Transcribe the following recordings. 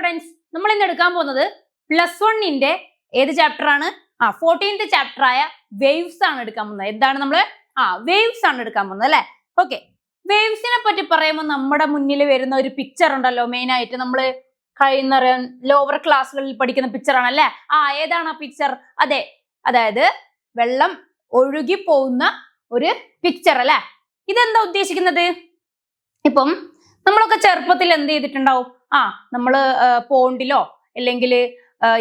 Students, നമ്മൾ ഇന്ന് എടുക്കാൻ പോകുന്നത് +1 ഏത് ചാപ്റ്റർ ആണ്? 14th ചാപ്റ്റർ ആയ വേവ്സ് ആണ് എടുക്കാൻ പോകുന്നത്. എന്താണ് നമ്മൾ വേവ്സ് ആണ് എടുക്കാൻ പോകുന്നത് അല്ലെ? ഓക്കെ, വേവ്സിനെ പറ്റി പറയുമ്പോൾ നമ്മുടെ മുന്നിൽ വരുന്ന ഒരു പിക്ചർ ഉണ്ടല്ലോ, മെയിൻ ആയിട്ട് നമ്മൾ കഴിയുന്ന ലോവർ ക്ലാസ്സുകളിൽ പഠിക്കുന്ന പിക്ചർ ആണല്ലേ. ഏതാണ് ആ പിക്ചർ? അതെ, അതായത് വെള്ളം ഒഴുകി പോകുന്ന ഒരു പിക്ചർ അല്ലെ. ഇതെന്താ ഉദ്ദേശിക്കുന്നത്? ഇപ്പം നമ്മളൊക്കെ ചെറുപ്പത്തിൽ എന്ത് ചെയ്തിട്ടുണ്ടാവും? നമ്മള് പോണ്ടിലോ അല്ലെങ്കിൽ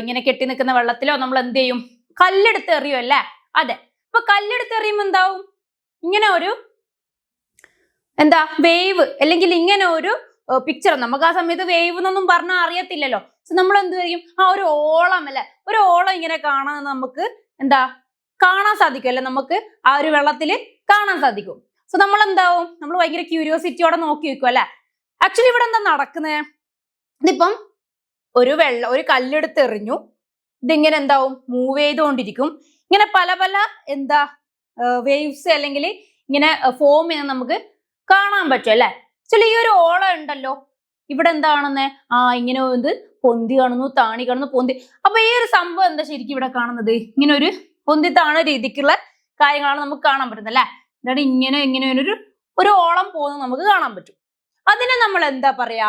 ഇങ്ങനെ കെട്ടി നിൽക്കുന്ന വെള്ളത്തിലോ നമ്മൾ എന്ത് ചെയ്യും? കല്ലെടുത്ത് എറിയും അല്ലേ? അതെ, അപ്പൊ കല്ലെടുത്ത് എറിയുമ്പോൾ എന്താവും? ഇങ്ങനെ ഒരു വേവ് അല്ലെങ്കിൽ ഇങ്ങനെ ഒരു പിക്ചർ. നമുക്ക് ആ സമയത്ത് വേവ് എന്നൊന്നും പറഞ്ഞാൽ അറിയത്തില്ലല്ലോ. നമ്മൾ എന്ത് ചെയ്യും? ഒരു ഓളം അല്ലെ, ഒരു ഓളം ഇങ്ങനെ കാണാൻ നമുക്ക് കാണാൻ സാധിക്കും അല്ലെ, നമുക്ക് ആ ഒരു വെള്ളത്തില് കാണാൻ സാധിക്കും. നമ്മൾ എന്താവും? നമ്മൾ ഭയങ്കര ക്യൂരിയോസിറ്റിയോടെ നോക്കി വെക്കും അല്ലെ. ആക്ച്വലി ഇവിടെ എന്താ നടക്കുന്നത്? ഇതിപ്പം ഒരു കല്ലെടുത്ത് എറിഞ്ഞു, ഇതിങ്ങനെ എന്താവും? മൂവ് ചെയ്തുകൊണ്ടിരിക്കും. ഇങ്ങനെ പല പല വേവ്സ് അല്ലെങ്കിൽ ഇങ്ങനെ ഫോം ചെയ്യുന്ന നമുക്ക് കാണാൻ പറ്റും അല്ലെ. ആക്ച്വലി ഈ ഒരു ഓളം ഉണ്ടല്ലോ, ഇവിടെ എന്താണെന്ന് ഇങ്ങനെ പൊന്തി കാണുന്നു, താണി കാണുന്നു, പൊന്തി. അപ്പൊ ഈ ഒരു സംഭവം എന്താ ശരിക്കും ഇവിടെ കാണുന്നത്? ഇങ്ങനെ ഒരു പൊന്തി താണ രീതിക്കുള്ള കാര്യങ്ങളാണ് നമുക്ക് കാണാൻ പറ്റുന്നത് അല്ലെ. എന്താണ് ഇങ്ങനെ ഒരു ഓളം പോകുന്നത് നമുക്ക് കാണാൻ പറ്റും. അതിനെ നമ്മൾ എന്താ പറയാ?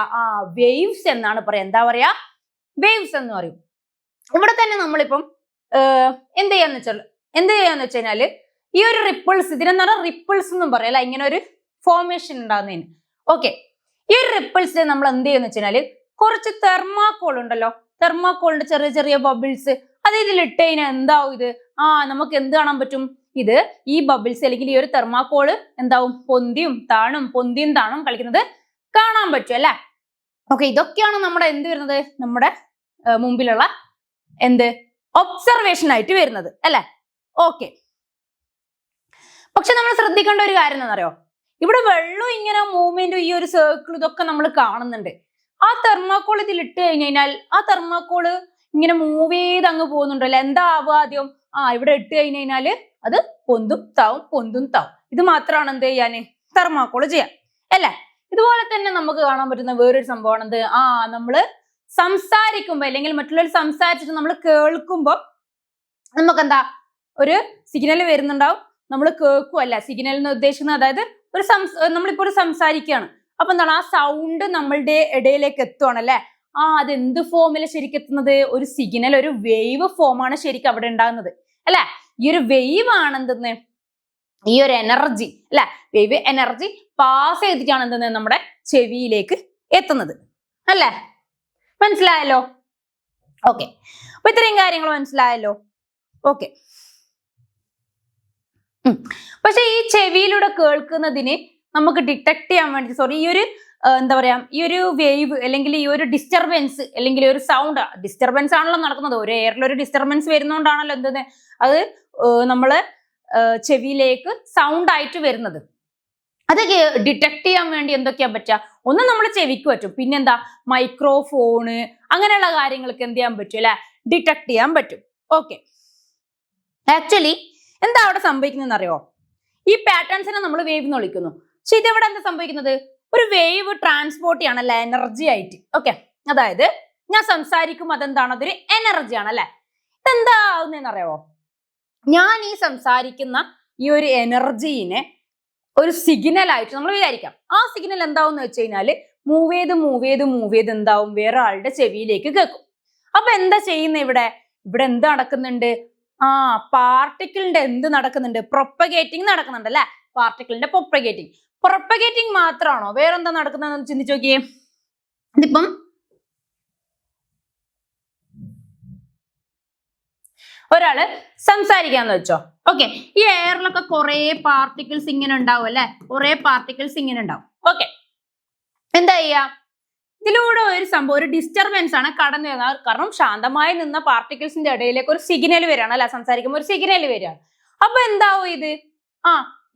വേവ്സ് എന്നാണ് പറയാ. എന്താ പറയാ? വേവ്സ് എന്ന് പറയും. ഇവിടെ തന്നെ നമ്മളിപ്പം എന്ത് ചെയ്യാന്ന് വെച്ച് കഴിഞ്ഞാല് ഈ ഒരു റിപ്പിൾസ്, ഇതിനെന്ന് പറഞ്ഞാൽ റിപ്പിൾസ് എന്നും പറയാം അല്ലെ, ഇങ്ങനെ ഒരു ഫോർമേഷൻ ഉണ്ടാകുന്നതിന്. ഓക്കെ, ഈ ഒരു റിപ്പിൾസിൽ നമ്മൾ എന്ത് ചെയ്യുന്ന വെച്ച് കഴിഞ്ഞാല് കുറച്ച് തെർമാക്കോൾ ഉണ്ടല്ലോ, തെർമാക്കോളിന്റെ ചെറിയ ചെറിയ ബബിൾസ്, അത് ഇതിലിട്ട് കഴിഞ്ഞാൽ എന്താവും? ഇത് നമുക്ക് എന്ത് കാണാൻ പറ്റും? ഇത് ഈ ബബിൾസ് അല്ലെങ്കിൽ ഈ ഒരു തെർമാക്കോള് എന്താവും? പൊന്തിയും താണും കളിക്കുന്നത് കാണാൻ പറ്റും അല്ലെ. ഓക്കെ, ഇതൊക്കെയാണ് നമ്മുടെ എന്ത് വരുന്നത്? നമ്മുടെ മുമ്പിലുള്ള ഒബ്സർവേഷൻ ആയിട്ട് വരുന്നത് അല്ലെ. ഓക്കെ, പക്ഷെ നമ്മൾ ശ്രദ്ധിക്കേണ്ട ഒരു കാര്യം എന്താണെന്നറിയോ? ഇവിടെ വെള്ളം ഇങ്ങനെ മൂവ്മെന്റും ഈ ഒരു സർക്കിൾ ഇതൊക്കെ നമ്മൾ കാണുന്നുണ്ട്. ആ തെർമാക്കോൾ ഇതിൽ ഇട്ട് കഴിഞ്ഞാൽ ആ തെർമാക്കോള് ഇങ്ങനെ മൂവ് ചെയ്ത് അങ്ങ് പോകുന്നുണ്ടല്ലോ. എന്താ ആവുക ആദ്യം? ഇവിടെ ഇട്ട് കഴിഞ്ഞാല് അത് പൊന്തും താവും. ഇത് മാത്രമാണ് എന്ത് ചെയ്യാന്? തെർമാക്കോള് ചെയ്യാം അല്ലെ. ഇതുപോലെ തന്നെ നമുക്ക് കാണാൻ പറ്റുന്ന വേറൊരു സംഭവമാണ് നമ്മള് സംസാരിക്കുമ്പോ അല്ലെങ്കിൽ മറ്റുള്ളവർ സംസാരിച്ചിട്ട് നമ്മൾ കേൾക്കുമ്പോ നമുക്ക് ഒരു സിഗ്നൽ വരുന്നുണ്ടാവും, നമ്മൾ കേൾക്കും അല്ല. സിഗ്നൽ എന്ന് ഉദ്ദേശിക്കുന്നത് അതായത് നമ്മളിപ്പോ ഒരു സംസാരിക്കുകയാണ്, അപ്പൊ ആ സൗണ്ട് നമ്മളുടെ ഇടയിലേക്ക് എത്തുവാണ് അല്ലെ. അത് എന്ത് ഫോമില് ശരിക്കും എത്തുന്നത്? ഒരു സിഗ്നൽ, ഒരു വേവ് ഫോമാണ് ശരിക്കും അവിടെ ഉണ്ടാകുന്നത് അല്ലെ. ഈ ഒരു വേവ് ആണ് ഈ ഒരു എനർജി അല്ലെ, വേവ് എനർജി പാസ് ചെയ്തിട്ടാണ് നമ്മുടെ ചെവിയിലേക്ക് എത്തുന്നത് അല്ലെ. മനസ്സിലായല്ലോ? ഓക്കെ, അപ്പൊ ഇത്രയും കാര്യങ്ങൾ മനസ്സിലായല്ലോ. ഓക്കെ, പക്ഷെ ഈ ചെവിയിലൂടെ കേൾക്കുന്നതിന് നമുക്ക് ഡിറ്റക്ട് ചെയ്യാൻ വേണ്ടി ഈ ഒരു ഈ ഒരു വേവ് അല്ലെങ്കിൽ ഈ ഒരു ഡിസ്റ്റർബൻസ് അല്ലെങ്കിൽ ഒരു സൗണ്ട്, ഡിസ്റ്റർബൻസ് ആണല്ലോ നടക്കുന്നത്. ഒരു എയറിൽ ഒരു ഡിസ്റ്റർബൻസ് വരുന്നോണ്ടാണല്ലോ അത് നമ്മള് ചെവിയിലേക്ക് സൗണ്ട് ആയിട്ട് വരുന്നത്. അത് ഡിറ്റക്ട് ചെയ്യാൻ വേണ്ടി എന്തൊക്കെയാ പറ്റുക? ഒന്ന് നമ്മൾ ചെവിക്ക് പറ്റും, പിന്നെന്താ മൈക്രോഫോണ്, അങ്ങനെയുള്ള കാര്യങ്ങൾക്ക് എന്ത് ചെയ്യാൻ പറ്റും അല്ലെ, ഡിറ്റക്ട് ചെയ്യാൻ പറ്റും. ഓക്കെ, ആക്ച്വലി എന്താ അവിടെ സംഭവിക്കുന്നതെന്ന് അറിയോ? ഈ പാറ്റേൺസിനെ നമ്മൾ വേവ് എന്ന് വിളിക്കുന്നു. പക്ഷെ ഇതെവിടെ എന്താ സംഭവിക്കുന്നത്? ഒരു വേവ് ട്രാൻസ്പോർട്ട് ചെയ്യണല്ലേ എനർജി ആയിട്ട്. ഓക്കെ, അതായത് ഞാൻ സംസാരിക്കും, അതെന്താണ്? അതൊരു എനർജി ആണല്ലേ. ഇതെന്താ ആവുന്നതെന്ന് അറിയാവോ? ഞാൻ ഈ സംസാരിക്കുന്ന ഈ ഒരു എനർജീനെ ഒരു സിഗ്നൽ ആയിട്ട് നമ്മൾ വിചാരിക്കാം. ആ സിഗ്നൽ എന്താവും വെച്ച് കഴിഞ്ഞാല് മൂവ് ചെയ്ത് എന്താവും? വേറെ ആളുടെ ചെവിയിലേക്ക് കേൾക്കും. അപ്പൊ എന്താ ചെയ്യുന്നത് ഇവിടെ എന്ത് നടക്കുന്നുണ്ട്? പാർട്ടിക്കിളിന്റെ എന്ത് നടക്കുന്നുണ്ട്? പ്രൊപ്പഗേറ്റിംഗ് നടക്കുന്നുണ്ട് അല്ലെ. പാർട്ടിക്കിളിന്റെ പ്രൊപ്പഗേറ്റിംഗ് മാത്രമാണോ? വേറെന്താ നടക്കുന്നതെന്ന് ചിന്തിച്ചു നോക്കിയേ. ഇതിപ്പം ഒരാള് സംസാരിക്കാന്ന് വെച്ചോ. ഓക്കെ, ഈ എയറിലൊക്കെ കുറെ പാർട്ടിക്കിൾസ് ഇങ്ങനെ ഉണ്ടാവും അല്ലെ, കുറെ പാർട്ടിക്കിൾസ് ഇങ്ങനെ ഉണ്ടാവും. ഓക്കെ, എന്താ ചെയ്യാ? ഇതിലൂടെ ഒരു സംഭവം, ഒരു ഡിസ്റ്റർബൻസ് ആണ് കടന്നു വരുന്നത്. കാരണം ശാന്തമായി നിന്ന പാർട്ടിക്കിൾസിന്റെ ഇടയിലേക്ക് ഒരു സിഗ്നൽ വരികയാണ് അല്ലെ, സംസാരിക്കുമ്പോൾ ഒരു സിഗ്നൽ വരികയാണ്. അപ്പൊ എന്താവും? ഇത്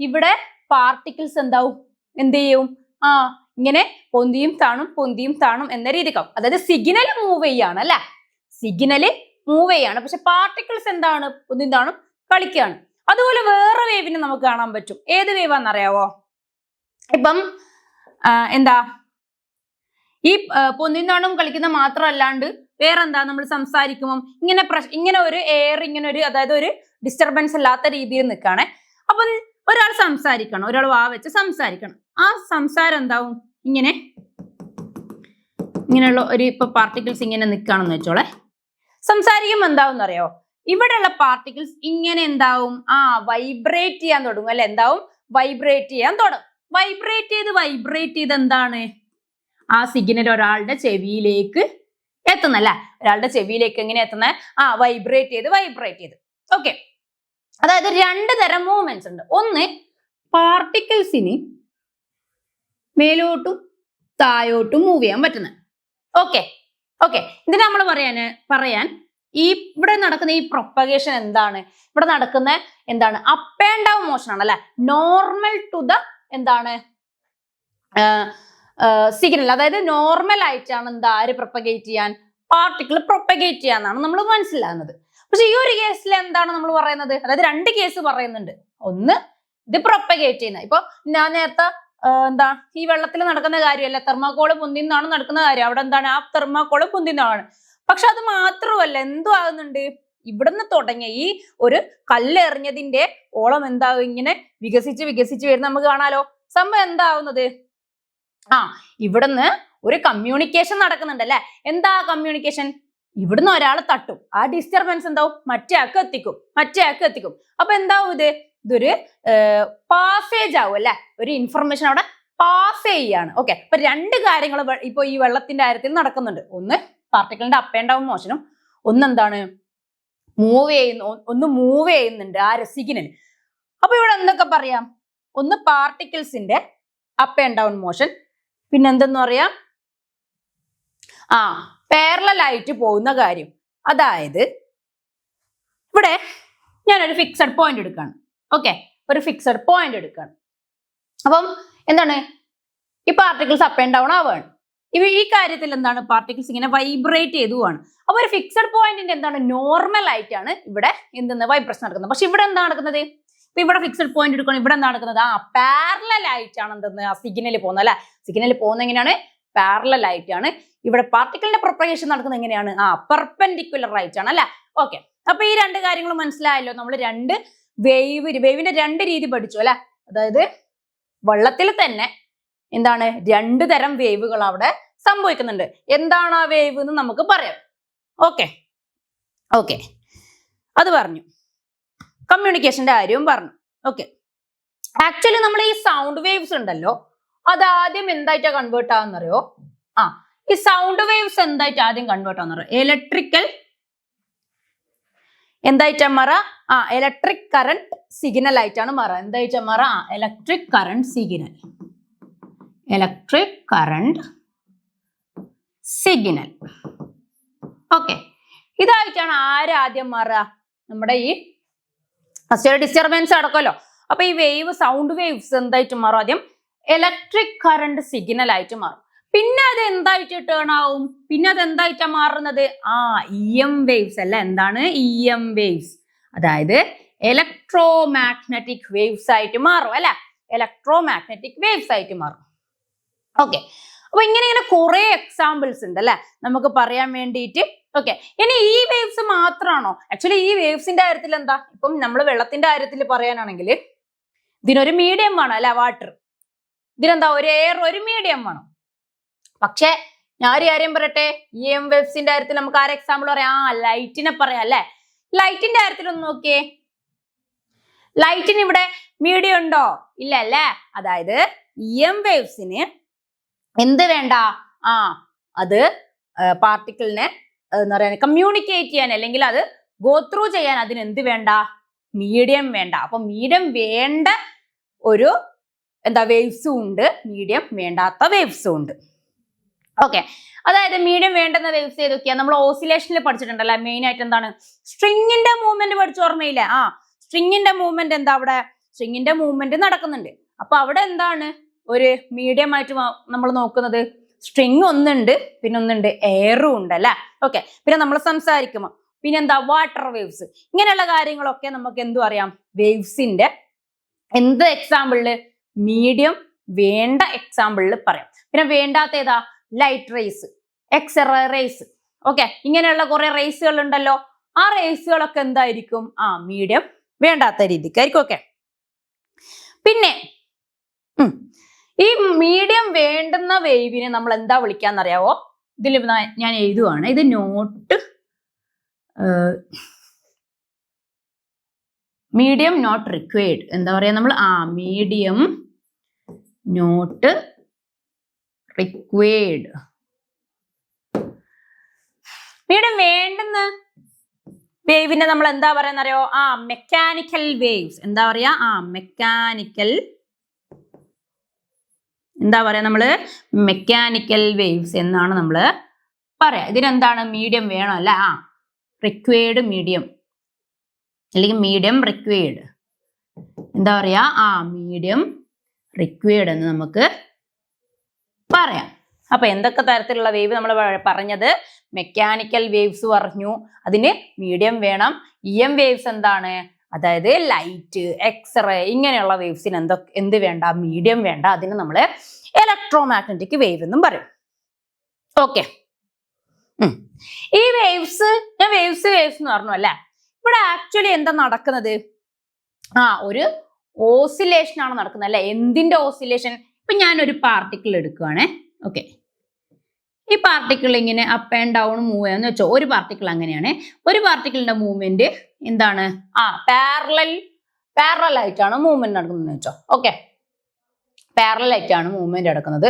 ഇവിടെ പാർട്ടിക്കിൾസ് എന്ത് ചെയ്യും? ഇങ്ങനെ പൊന്തിയും താണും എന്ന രീതിക്കാവും. അതായത് സിഗ്നൽ മൂവ് ചെയ്യാണ് അല്ലെ, സിഗ്നല് മൂവ് ചെയ്യാണ്. പക്ഷെ പാർട്ടിക്കിൾസ് പൊന്തിയും താണും കളിക്കുകയാണ്. അതുപോലെ വേറെ വേവിനെ നമുക്ക് കാണാൻ പറ്റും. ഏത് വേവാന്നറിയാവോ? ഇപ്പം ഈ പൊന്നിന്നാണും കളിക്കുന്ന മാത്രമല്ലാണ്ട് വേറെ എന്താ നമ്മൾ സംസാരിക്കുമ്പോൾ ഇങ്ങനെ ഒരു എയർ ഇങ്ങനെ ഒരു അതായത് ഒരു ഡിസ്റ്റർബൻസ് ഇല്ലാത്ത രീതിയിൽ നിൽക്കുകയാണെ. അപ്പൊ ഒരാൾ സംസാരിക്കണം, ഒരാൾ വാ വെച്ച് സംസാരിക്കണം. ആ സംസാരം എന്താവും ഇങ്ങനെയുള്ള ഒരു ഇപ്പൊ പാർട്ടിക്കിൾസ് ഇങ്ങനെ നിൽക്കുകയാണെന്ന് വെച്ചോളെ. സംസാരിക്കുമ്പോൾ എന്താവും അറിയോ, ഇവിടെയുള്ള പാർട്ടിക്കിൾസ് ഇങ്ങനെ എന്താവും വൈബ്രേറ്റ് ചെയ്യാൻ തുടങ്ങും അല്ലെ. എന്താവും വൈബ്രേറ്റ് ചെയ്യാൻ തുടങ്ങും. വൈബ്രേറ്റ് ചെയ്ത് എന്താണ് ആ സിഗ്നൽ ഒരാളുടെ ചെവിയിലേക്ക് എത്തുന്നല്ല. ഒരാളുടെ ചെവിയിലേക്ക് എങ്ങനെ എത്തുന്നത്? വൈബ്രേറ്റ് ചെയ്ത്. ഓക്കെ, അതായത് രണ്ട് തരം മൂവ്മെന്റ്സ് ഉണ്ട്. ഒന്ന് പാർട്ടിക്കിൾസിന് മേലോട്ടും താഴോട്ടും മൂവ് ചെയ്യാൻ പറ്റുന്നത്. ഓക്കെ, ഇതിന് നമ്മൾ പറയാൻ ഈ ഇവിടെ നടക്കുന്ന ഈ പ്രൊപ്പഗേഷൻ എന്താണ്? ഇവിടെ നടക്കുന്ന എന്താണ്? അപ്പ് ആൻഡ് ഡൗൺ മോഷൻ ആണ് അല്ലെ. നോർമൽ ടു ദ എന്താണ് സിഗ്നൽ, അതായത് നോർമൽ ആയിട്ടാണ് ആര് പ്രൊപ്പഗേറ്റ് ചെയ്യാൻ? പാർട്ടിക്കിൾ പ്രൊപ്പഗേറ്റ് ചെയ്യാന്നാണ് നമ്മൾ മനസ്സിലാകുന്നത്. പക്ഷെ ഈ ഒരു കേസിൽ എന്താണ് നമ്മൾ പറയുന്നത്? അതായത് രണ്ട് കേസ് പറയുന്നുണ്ട്. ഒന്ന് ഇത് പ്രൊപ്പഗേറ്റ് ചെയ്യുന്ന, ഇപ്പൊ ഞാൻ നേരത്തെ ഈ വെള്ളത്തിൽ നടക്കുന്ന കാര്യമല്ല, തെർമാക്കോള് പൊന്തിന്നാണ് നടക്കുന്ന കാര്യം. അവിടെ എന്താണ്? ആ തെർമാക്കോള് പൊന്തിന്നാണ്. പക്ഷെ അത് മാത്രമല്ല, എന്തു ആകുന്നുണ്ട്? ഇവിടുന്ന് തുടങ്ങിയ ഈ ഒരു കല്ലെറിഞ്ഞതിന്റെ ഓളം എന്താകും? ഇങ്ങനെ വികസിച്ച് വരുന്ന നമുക്ക് കാണാലോ. സംഭവം എന്താവുന്നത്? ഇവിടുന്ന് ഒരു കമ്മ്യൂണിക്കേഷൻ നടക്കുന്നുണ്ട് അല്ലെ. എന്താ കമ്മ്യൂണിക്കേഷൻ? ഇവിടുന്ന് ഒരാൾ തട്ടും, ആ ഡിസ്റ്റർബൻസ് എന്താവും? മറ്റേ ആൾക്ക് എത്തിക്കും. അപ്പൊ എന്താവും? ഇതൊരു പാസേജ് ആവും അല്ലെ. ഒരു ഇൻഫർമേഷൻ അവിടെ പാസ് ചെയ്യാണ്. ഓക്കെ, അപ്പൊ രണ്ട് കാര്യങ്ങൾ ഇപ്പൊ ഈ വെള്ളത്തിന്റെ കാര്യത്തിൽ നടക്കുന്നുണ്ട്. ഒന്ന് പാർട്ടിക്കിളിന്റെ അപ്പ് ആൻഡ് ഡൗൺ മോഷനും, ഒന്നെന്താണ് മൂവ് ചെയ്യുന്നുണ്ട് ആ സിഗ്നൽ. അപ്പൊ ഇവിടെ എന്തൊക്കെ പറയാം? ഒന്ന് പാർട്ടിക്കിൾസിന്റെ അപ്പ് ആൻഡ് ഡൗൺ മോഷൻ, പിന്നെ എന്തെന്ന് പറയാം? പാരലൽ ആയിട്ട് പോകുന്ന കാര്യം. അതായത് ഇവിടെ ഞാനൊരു ഫിക്സഡ് പോയിന്റ് എടുക്കുകയാണ്. ഓക്കെ, ഒരു ഫിക്സഡ് പോയിന്റ് എടുക്കുകയാണ്. അപ്പം എന്താണ്? ഈ പാർട്ടിക്കിൾസ് അപ്പ് ആൻഡ് ഡൗൺ ആവുകയാണ്. ഈ കാര്യത്തിൽ എന്താണ്? പാർട്ടിക്കിൾസ് ഇങ്ങനെ വൈബ്രേറ്റ് ചെയ്തുവാണ്. അപ്പൊ ഒരു ഫിക്സഡ് പോയിന്റിന്റെ എന്താണ്? നോർമൽ ആയിട്ടാണ് ഇവിടെ വൈബ്രേഷൻ നടക്കുന്നത്. പക്ഷെ ഇവിടെ എന്താ നടക്കുന്നത്? ഇപ്പൊ ഇവിടെ ഫിക്സഡ് പോയിന്റ് എടുക്കണം. ഇവിടെ എന്താ നടക്കുന്നത്? പാരലൽ ആയിട്ടാണ് ആ സിഗ്നൽ പോകുന്നത് അല്ലെ. സിഗ്നൽ പോകുന്നത് എങ്ങനെയാണ്? പാരലൽ ആയിട്ടാണ്. ഇവിടെ പാർട്ടിക്കിളിന്റെ പ്രൊപ്പഗേഷൻ നടക്കുന്നത് എങ്ങനെയാണ്? പെർപെൻഡിക്കുലർ ആയിട്ടാണ് അല്ലെ. ഓക്കെ, അപ്പൊ ഈ രണ്ട് കാര്യങ്ങൾ മനസ്സിലായല്ലോ. നമ്മൾ രണ്ട് വേവിന്റെ രണ്ട് രീതി പഠിച്ചു അല്ലെ. അതായത് വെള്ളത്തിൽ തന്നെ എന്താണ്? രണ്ട് തരം വേവുകൾ അവിടെ സംഭവിക്കുന്നുണ്ട്. എന്താണ് ആ വേവ് എന്ന് നമുക്ക് പറയാം. ഓക്കെ, അത് പറഞ്ഞു. കമ്മ്യൂണിക്കേഷന്റെ കാര്യവും പറഞ്ഞു. ഓക്കെ, ആക്ച്വലി നമ്മൾ ഈ സൗണ്ട് വേവ്സ് ഉണ്ടല്ലോ, അത് ആദ്യം എന്തായിട്ടാ കൺവേർട്ട് ആവുന്നറിയോ? ഈ സൗണ്ട് വേവ്സ് എന്തായിട്ട് ആദ്യം കൺവേർട്ട് ആവുന്നറിയോ? ഇലക്ട്രിക്കൽ എന്തായിട്ടാ മാറ? ഇലക്ട്രിക് കറന്റ് സിഗ്നൽ ആയിട്ടാണ് മാറ. എന്തായിട്ടാ മാറ? Electric current signal. ഓക്കെ, ഇതായിട്ടാണ് ആദ്യം മാറുക? നമ്മുടെ ഈ ഡിസ്റ്റർബൻസ് അടക്കമല്ലോ. അപ്പൊ ഈ സൗണ്ട് വേവ്സ് എന്തായിട്ട് മാറും? ആദ്യം ഇലക്ട്രിക് കറന്റ് സിഗ്നൽ ആയിട്ട് മാറും. പിന്നെ അത് എന്തായിട്ട് ടേൺ ആവും? പിന്നെ അത് എന്തായിട്ടാ മാറുന്നത്? EM വേവ്സ് അല്ല. എന്താണ് EM വേവ്സ്? അതായത് ഇലക്ട്രോ മാഗ്നറ്റിക് വേവ്സ് ആയിട്ട് മാറും അല്ലെ. ഓക്കെ, അപ്പൊ ഇങ്ങനെ കുറെ എക്സാമ്പിൾസ് ഉണ്ട് അല്ലെ നമുക്ക് പറയാൻ വേണ്ടിയിട്ട്. ഓക്കെ, ഇനി ഈ വേവ്സ് മാത്രമാണോ? ആക്ച്വലി ഈ വേവ്സിന്റെ കാര്യത്തിൽ എന്താ? ഇപ്പം നമ്മൾ വെള്ളത്തിന്റെ കാര്യത്തിൽ പറയാനാണെങ്കിൽ ഇതിനൊരു മീഡിയം വേണം അല്ലെ, വാട്ടർ. ഇതിനെന്താ? ഒരു എയർ, ഒരു മീഡിയം വേണം. പക്ഷെ ഞാൻ ഒരു കാര്യം പറയട്ടെ, EM വേവ്സിന്റെ കാര്യത്തിൽ നമുക്ക് ആരെ എക്സാമ്പിൾ പറയാം? ലൈറ്റിനെ പറയാം അല്ലെ. ലൈറ്റിന്റെ കാര്യത്തിൽ ഒന്ന് നോക്കിയേ. ലൈറ്റിന് ഇവിടെ മീഡിയം ഉണ്ടോ? ഇല്ല അല്ലേ. അതായത് EM വേവ്സിന് എന്ത് വേണ്ട? അത് പാർട്ടിക്കിളിനെ എന്താ പറയാ കമ്മ്യൂണിക്കേറ്റ് ചെയ്യാൻ, അല്ലെങ്കിൽ അത് ഗോ ത്രൂ ചെയ്യാൻ അതിന് എന്ത് വേണ്ട? മീഡിയം വേണ്ട. അപ്പൊ മീഡിയം വേണ്ട ഒരു വേവ്സും ഉണ്ട്, മീഡിയം വേണ്ടാത്ത വേവ്സും ഉണ്ട്. ഓക്കെ, അതായത് മീഡിയം വേണ്ടുന്ന വേവ്സ് ഏതൊക്കെയാ? നമ്മൾ ഓസിലേഷനിൽ പഠിച്ചിട്ടുണ്ടല്ലോ. മെയിൻ ആയിട്ട് എന്താണ്? സ്ട്രിങ്ങിന്റെ മൂവ്മെന്റ് പഠിച്ചു, ഓർമ്മയില്ലേ? സ്ട്രിങ്ങിന്റെ മൂവ്മെന്റ് എന്താ? അവിടെ സ്ട്രിങ്ങിന്റെ മൂവ്മെന്റ് നടക്കുന്നുണ്ട്. അപ്പൊ അവിടെ എന്താണ് ഒരു മീഡിയം ആയിട്ട് നമ്മൾ നോക്കുന്നത്? സ്ട്രിങ് ഒന്നുണ്ട്, പിന്നെ ഒന്നുണ്ട് എയറും ഉണ്ട് അല്ലെ. ഓക്കെ, പിന്നെ നമ്മൾ സംസാരിക്കുമ്പോൾ പിന്നെ എന്താ? Water waves. ഇങ്ങനെയുള്ള കാര്യങ്ങളൊക്കെ നമുക്ക് എന്തു അറിയാം? വേവ്സിന്റെ എന്ത് എക്സാമ്പിളില്? മീഡിയം വേണ്ട എക്സാമ്പിളിൽ പറയാം. പിന്നെ വേണ്ടാത്ത ഏതാ? Light rays, X ray rays. Okay, ഇങ്ങനെയുള്ള കുറെ റേസുകൾ ഉണ്ടല്ലോ. ആ റേസുകളൊക്കെ എന്തായിരിക്കും? മീഡിയം വേണ്ടാത്ത രീതിക്കായിരിക്കും. ഓക്കെ, പിന്നെ ഈ മീഡിയം വേണ്ടുന്ന വേവിനെ നമ്മൾ എന്താ വിളിക്കാന്നറിയാവോ? ഇതിൽ ഞാൻ എഴുതുവാണ്, ഇത് നോട്ട് മീഡിയം നോട്ട് റിക്വയർഡ്. എന്താ പറയാ നമ്മൾ? Medium not required. മീഡിയം വേണ്ടുന്ന വേവിനെ നമ്മൾ എന്താ പറയാന്നറിയോ? Mechanical waves. എന്താ പറയാ? മെക്കാനിക്കൽ, എന്താ പറയാ നമ്മള്? മെക്കാനിക്കൽ വേവ്സ് എന്നാണ് നമ്മള് പറയാ. ഇതിനെന്താണ്? മീഡിയം വേണം അല്ല? റിക്വയർഡ് മീഡിയം, അല്ലെങ്കിൽ മീഡിയം റിക്വയർഡ്. എന്താ പറയാ? മീഡിയം റിക്വയർഡ് എന്ന് നമുക്ക് പറയാം. അപ്പൊ എന്തൊക്കെ തരത്തിലുള്ള വേവ് നമ്മൾ പറഞ്ഞത്? മെക്കാനിക്കൽ വേവ്സ് പറഞ്ഞു, അതിന് മീഡിയം വേണം. EM വേവ്സ് എന്താണ്? അതായത് ലൈറ്റ്, എക്സ്റേ ഇങ്ങനെയുള്ള വേവ്സിന് എന്ത് വേണ്ട? മീഡിയം വേണ്ട. അതിന് നമ്മൾ ഇലക്ട്രോമാഗ്നറ്റിക് വേവ് എന്നും പറയും. ഓക്കെ, ഈ വേവ്സ്, ഞാൻ വേവ്സ് എന്ന് പറഞ്ഞു അല്ലെ. ഇവിടെ ആക്ച്വലി എന്താ നടക്കുന്നത്? ഒരു ഓസിലേഷൻ ആണ് നടക്കുന്നത് അല്ലെ. എന്തിന്റെ ഓസിലേഷൻ? ഇപ്പൊ ഞാനൊരു പാർട്ടിക്കിൾ എടുക്കുവാണേ. ഓക്കെ, ഈ പാർട്ടിക്കിൾ ഇങ്ങനെ അപ്പ് ആൻഡ് ഡൗൺ മൂവ് ചെയ്യാന്ന് വെച്ചോ. ഒരു പാർട്ടിക്കിൾ അങ്ങനെയാണ്. ഒരു പാർട്ടിക്കിളിന്റെ മൂവ്മെന്റ് എന്താണ്? പാരലൽ ആയിട്ടാണ് മൂവ്മെന്റ് നടക്കുന്നത് വെച്ചോ. ഓക്കെ, പാരലൽ ആയിട്ടാണ് മൂവ്മെന്റ് നടക്കുന്നത്.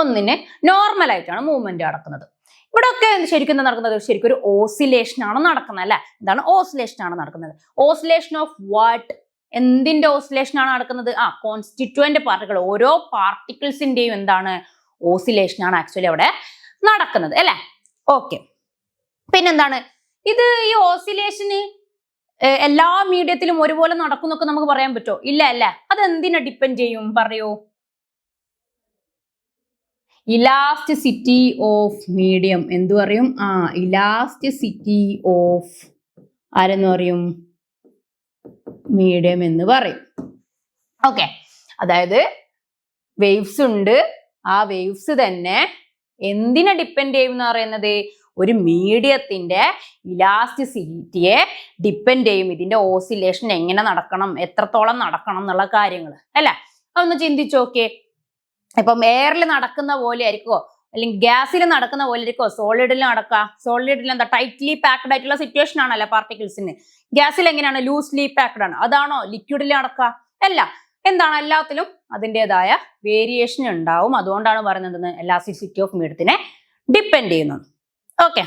ഒന്നിന് നോർമൽ ആയിട്ടാണ് മൂവ്മെന്റ് നടക്കുന്നത്. ഇവിടെ ഒക്കെ ശരിക്കും നടക്കുന്നത്? ശരിക്കും ഒരു ഓസിലേഷൻ ആണ് നടക്കുന്നത് അല്ലെ. എന്താണ്? ഓസിലേഷൻ ആണ് നടക്കുന്നത്. Oscillation of what? എന്തിന്റെ ഓസിലേഷൻ ആണ് നടക്കുന്നത്? കോൺസ്റ്റിറ്റ്യൂവന്റ് പാർട്ടിക്കിൾ, ഓരോ പാർട്ടിക്കിൾസിന്റെയും എന്താണ്? ഓസിലേഷൻ ആണ് ആക്ച്വലി അവിടെ നടക്കുന്നത് അല്ലെ. ഓക്കെ, പിന്നെന്താണ് ഇത്? ഈ ഓസിലേഷന് എല്ലാ മീഡിയത്തിലും ഒരുപോലെ നടക്കുന്നൊക്കെ നമുക്ക് പറയാൻ പറ്റുമോ? ഇല്ല അല്ലേ. അത് എന്തിനെ ഡിപ്പെൻഡ് ചെയ്യും? പറയൂ. Elasticity of medium. എന്തു പറയും? ഇലാസ്റ്റിസിറ്റി ഓഫ് ആരെന്ന് പറയും? മീഡിയം എന്ന് പറയും. ഓക്കെ, അതായത് വേവ്സ് ഉണ്ട്. ആ വേവ്സ് തന്നെ എന്തിനെ ഡിപ്പെൻഡ് ചെയ്യും എന്ന് പറയുന്നത്? ഒരു മീഡിയത്തിന്റെ ഇലാസ്റ്റിസിറ്റിയെ ഡിപ്പെൻഡ് ചെയ്യും. ഇതിന്റെ ഓസിലേഷൻ എങ്ങനെ നടക്കണം, എത്രത്തോളം നടക്കണം എന്നുള്ള കാര്യങ്ങൾ അല്ലെ. അതൊന്ന് ചിന്തിച്ചു നോക്കിയേ. ഇപ്പം എയറിൽ നടക്കുന്ന പോലെ ആയിരിക്കോ, അല്ലെങ്കിൽ ഗ്യാസിൽ നടക്കുന്ന പോലെ ആയിരിക്കോ സോളിഡിൽ നടക്കുക? സോളിഡിൽ എന്താ? ടൈറ്റ്ലി പാക്ഡ് ആയിട്ടുള്ള സിറ്റുവേഷൻ ആണല്ലോ പാർട്ടിക്കിൾസിന്. ഗ്യാസിൽ എങ്ങനെയാണ്? ലൂസ്ലി പാക്ഡ് ആണ്. അതാണോ ലിക്വിഡിൽ നടക്കുക? അല്ല. എന്താണ്? എല്ലാത്തിലും അതിൻ്റെതായ വേരിയേഷൻ ഉണ്ടാവും. അതുകൊണ്ടാണ് പറയുന്നത് എലാസ്റ്റിസിറ്റി ഓഫ് മീഡിയത്തിനെ ഡിപ്പെൻഡ് ചെയ്യുന്നത്. ഓക്കെ,